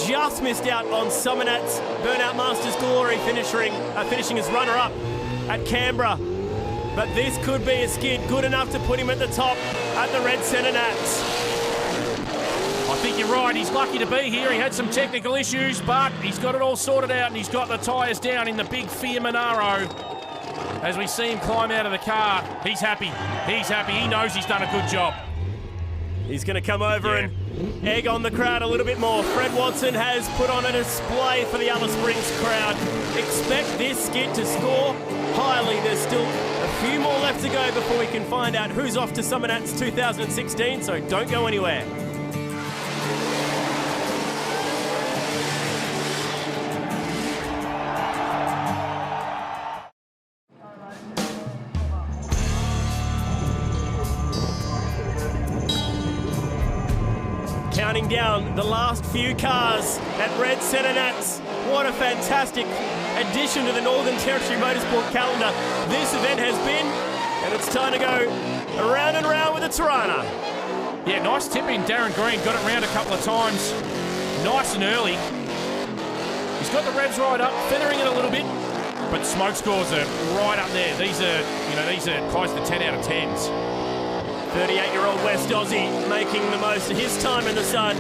Just missed out on SummerNATS Burnout Masters Glory finishing as runner-up at Canberra. But this could be a skid good enough to put him at the top at the Red CentreNATS. I think you're right. He's lucky to be here. He had some technical issues, but he's got it all sorted out and he's got the tyres down in the big Fear Monaro. As we see him climb out of the car, he's happy. He's happy. He knows he's done a good job. He's going to come over and egg on the crowd a little bit more. Fred Watson has put on a display for the Alice Springs crowd. Expect this skid to score highly. There's still a few more left to go before we can find out who's off to SummerNats 2016, so don't go anywhere. Counting down the last few cars at Red CentreNATS. What a fantastic addition to the Northern Territory Motorsport calendar this event has been, and it's time to go around and round with the Tirana. Yeah, nice tip in. Darren Green got it round a couple of times, nice and early. He's got the revs right up, feathering it a little bit, but smoke scores are right up there. These are close to 10 out of 10s. 38-year-old West Aussie making the most of his time in the sun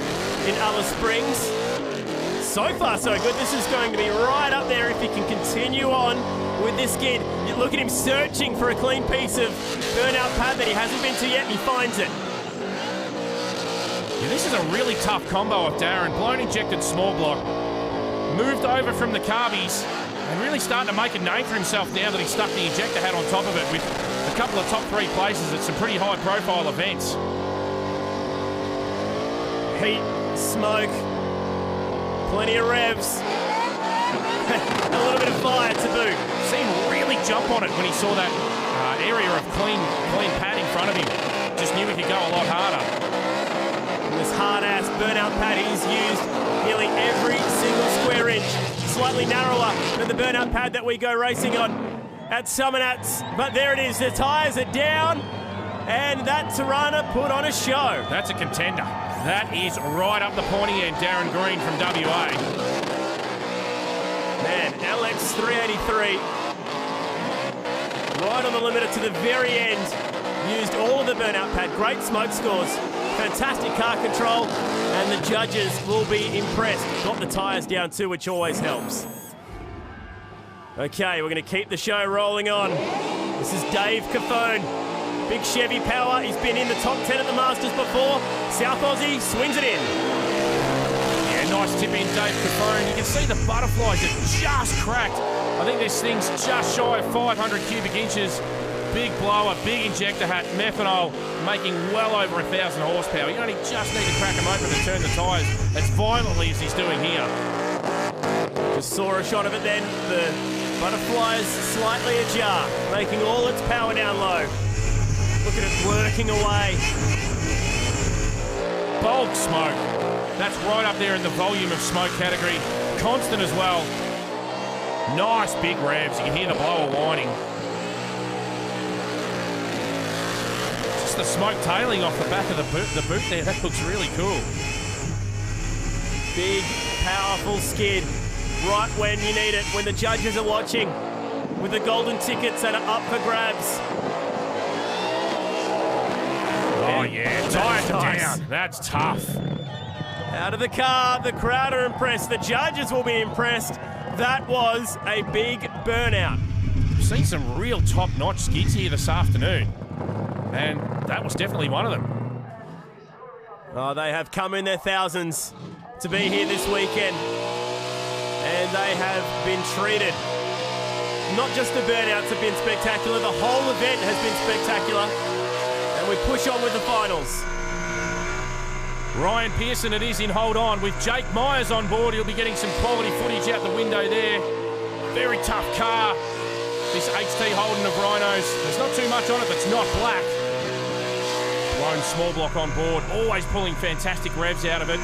in Alice Springs. So far, so good. This is going to be right up there if he can continue on with this skid. You look at him searching for a clean piece of burnout pad that he hasn't been to yet, and he finds it. Yeah, this is a really tough combo of Darren. Blown injected small block, moved over from the carbies, and really starting to make a name for himself now that he stuck the ejector hat on top of it with a couple of top 3 places at some pretty high-profile events. Heat, smoke, plenty of revs, a little bit of fire to boot. Seen really jump on it when he saw that area of clean pad in front of him. Just knew he could go a lot harder. And this hard-ass burnout pad he's used nearly every single square inch. Slightly narrower than the burnout pad that we go racing on at SummerNats. But there it is, the tyres are down, and that Tirana put on a show. That's a contender. That is right up the pointy end, Darren Green from WA. Man, LX 383, right on the limiter to the very end. Used all of the burnout pad, great smoke scores, fantastic car control, and the judges will be impressed. Got the tyres down too, which always helps. Okay, we're going to keep the show rolling on. This is Dave Cafone. Big Chevy power. He's been in the top 10 at the Masters before. South Aussie swings it in. Yeah, nice tip in, Dave Cafone. You can see the butterflies are just cracked. I think this thing's just shy of 500 cubic inches. Big blower, big injector hat, methanol, making well over 1,000 horsepower. You only just need to crack them open and turn the tyres as violently as he's doing here. Just saw a shot of it then. The butterflies slightly ajar, making all its power down low. Look at it working away. Bulk smoke. That's right up there in the volume of smoke category. Constant as well. Nice big revs. You can hear the blower whining. The smoke tailing off the back of the boot there, that looks really cool. Big, powerful skid, right when you need it, when the judges are watching, with the golden tickets that are up for grabs. Oh yeah, tyres down, that's tough. Out of the car, the crowd are impressed, the judges will be impressed. That was a big burnout. We've seen some real top-notch skids here this afternoon, and that was definitely one of them. Oh, they have come in their thousands to be here this weekend, and they have been treated. Not just the burnouts have been spectacular, the whole event has been spectacular, and we push on with the finals. Ryan Pearson it is in hold on with Jake Myers on board. He'll be getting some quality footage out the window there. Very tough car, this HT Holden of Rhinos. There's not too much on it that's not black. Blown small block on board, always pulling fantastic revs out of it.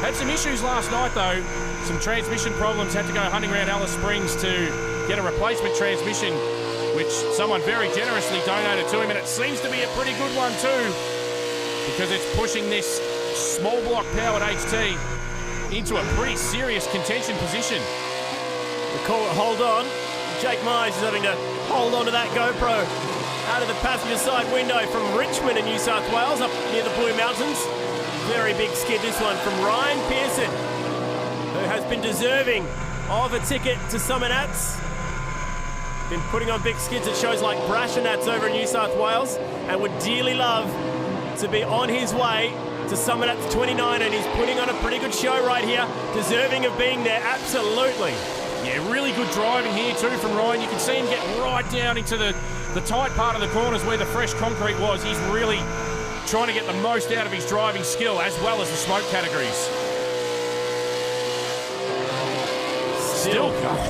Had some issues last night though, some transmission problems, had to go hunting around Alice Springs to get a replacement transmission, which someone very generously donated to him, and it seems to be a pretty good one too, because it's pushing this small block powered HT into a pretty serious contention position. We call it hold on. Jake Myers is having to hold on to that GoPro out of the passenger side window from Richmond in New South Wales, up near the Blue Mountains. Very big skid, this one from Ryan Pearson, who has been deserving of a ticket to SummerNats. Been putting on big skids at shows like Brashnats over in New South Wales, and would dearly love to be on his way to SummerNATS 29, and he's putting on a pretty good show right here, deserving of being there, absolutely. Yeah, really good driving here too from Ryan. You can see him get right down into the tight part of the corners where the fresh concrete was. He's really trying to get the most out of his driving skill as well as the smoke categories.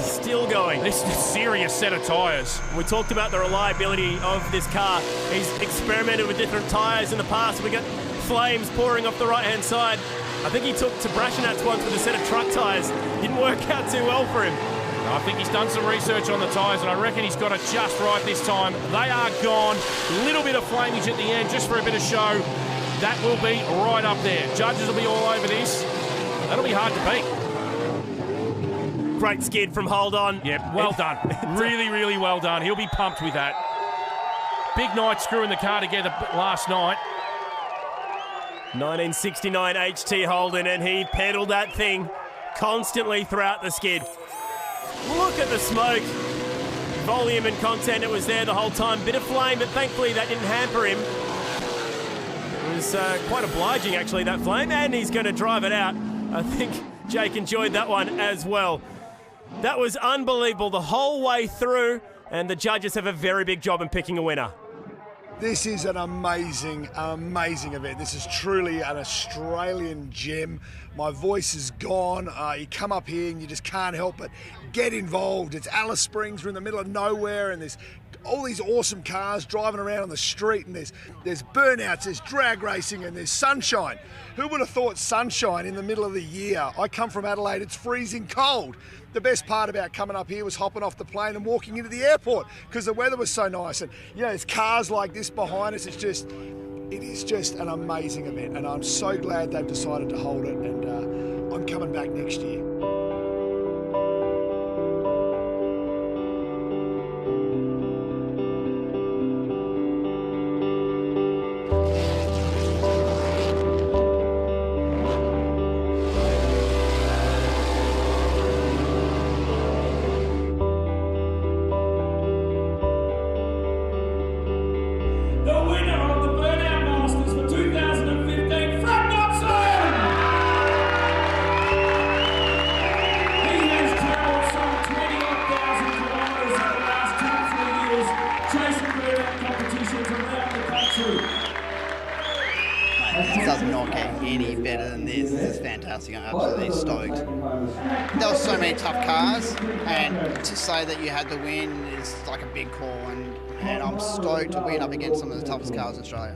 Still going. This is a serious set of tyres. We talked about the reliability of this car. He's experimented with different tyres in the past. We got flames pouring off the right-hand side. I think he took to CentreNATS once with a set of truck tyres. Didn't work out too well for him. I think he's done some research on the tyres, and I reckon he's got it just right this time. They are gone. A little bit of flamage at the end just for a bit of show. That will be right up there. Judges will be all over this. That'll be hard to beat. Great skid from Hold On. Yep, well done. Really, really well done. He'll be pumped with that. Big night screwing the car together last night. 1969 HT Holden, and he pedalled that thing constantly throughout the skid. Look at the smoke. Volume and content, it was there the whole time. Bit of flame, but thankfully that didn't hamper him. It was quite obliging, actually, that flame, and he's going to drive it out. I think Jake enjoyed that one as well. That was unbelievable the whole way through, and the judges have a very big job in picking a winner. This is an amazing, amazing event. This is truly an Australian gem. My voice is gone. You come up here and you just can't help but get involved. It's Alice Springs. We're in the middle of nowhere, and there's all these awesome cars driving around on the street, and there's burnouts, there's drag racing, and there's sunshine. Who would have thought sunshine in the middle of the year? I come from Adelaide, it's freezing cold. The best part about coming up here was hopping off the plane and walking into the airport because the weather was so nice. And you know, there's cars like this behind us. It is just an amazing event, and I'm so glad they've decided to hold it, and I'm coming back next year. Doesn't not get any better than this. This is fantastic. I'm absolutely stoked. There were so many tough cars, and to say that you had to win is like a big call, and I'm stoked to win up against some of the toughest cars in Australia.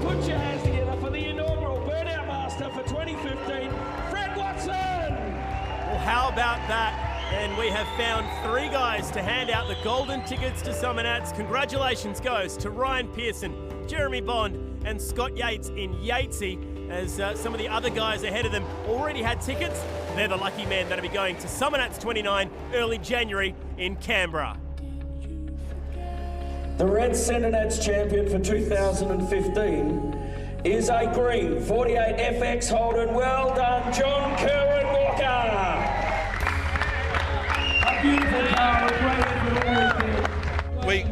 Put your hands together for the inaugural Burnout Master for 2015, Fred Watson! Well, how about that? And we have found 3 guys to hand out the golden tickets to SummerNATS. Congratulations goes to Ryan Pearson, Jeremy Bond, and Scott Yates in Yatesy, as some of the other guys ahead of them already had tickets. They're the lucky men that'll be going to SummerNATS 29 early January in Canberra. The Red CentreNATS champion for 2015 is a green 48 FX Holden. Well done, John Kerwin Walker.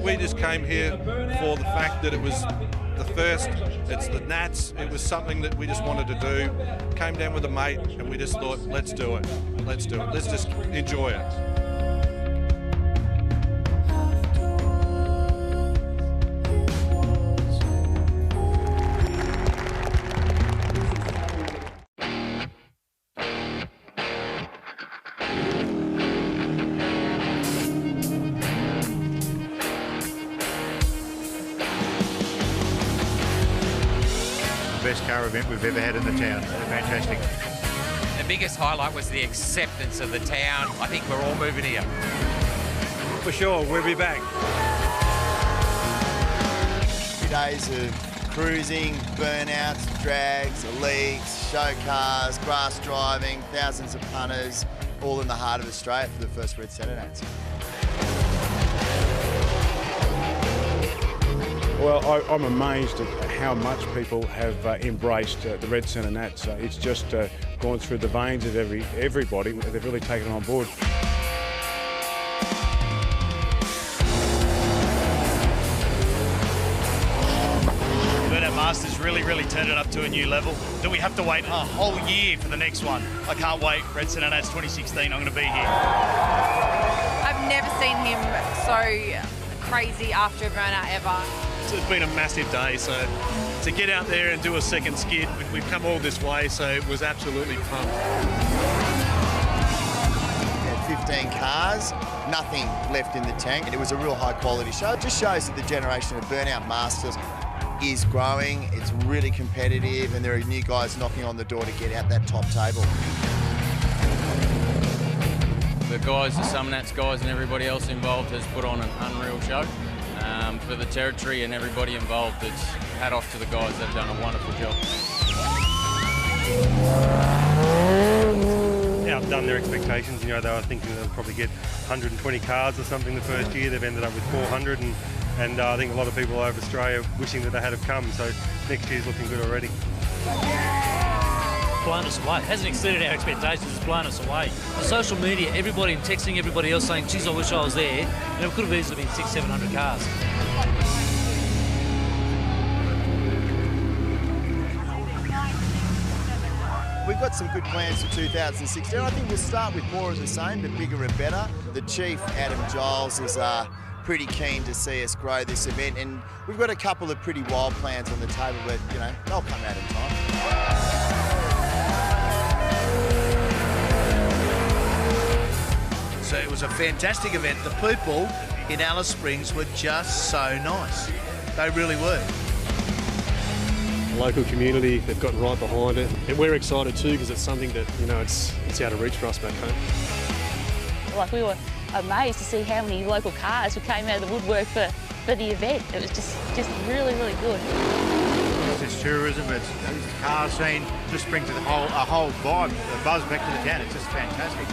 We just came here for the fact that it was the first, it's the Nats, it was something that we just wanted to do. Came down with a mate and we just thought, let's do it, let's just enjoy it. Best car event we've ever had in the town. Fantastic. The biggest highlight was the acceptance of the town. I think we're all moving here. For sure, we'll be back. 2 days of cruising, burnouts, drags, elites, show cars, grass driving, thousands of punters, all in the heart of Australia for the first Red CentreNATS. Well, I'm amazed at how much people have embraced the Red CentreNATS. It's just gone through the veins of everybody. They've really taken it on board. Masters really turned it up to a new level. Do we have to wait a whole year for the next one? I can't wait. Red CentreNATS 2016, I'm going to be here. I've never seen him so crazy after a burnout ever. It's been a massive day, so to get out there and do a second skid, we've come all this way, so it was absolutely fun. 15 cars, nothing left in the tank, and it was a real high quality show. It just shows that the generation of Burnout Masters is growing, it's really competitive, and there are new guys knocking on the door to get out that top table. The guys, the CentreNATS guys and everybody else involved has put on an unreal show. For the territory and everybody involved, it's hat off to the guys. They've done a wonderful job. Outdone their expectations. You know, they were thinking they'll probably get 120 cars or something the first year. They've ended up with 400, and I think a lot of people over Australia wishing that they had have come. So next year's looking good already. Blown us away. It hasn't exceeded our expectations, it's blown us away. On social media, everybody texting everybody else saying, geez, I wish I was there. And it could have easily been 600-700 cars. We've got some good plans for 2016. I think we'll start with more of the same, but bigger and better. The Chief, Adam Giles, is pretty keen to see us grow this event, and we've got a couple of pretty wild plans on the table, but, you know, they'll come out in time. So it was a fantastic event. The people in Alice Springs were just so nice. They really were. Local community, they've gotten right behind it, and we're excited too because it's something that, you know, it's out of reach for us back home. Like, we were amazed to see how many local cars who came out of the woodwork for the event. It was just really good. It's tourism, it's the car scene, just brings a whole vibe, a buzz back to the town. It's just fantastic.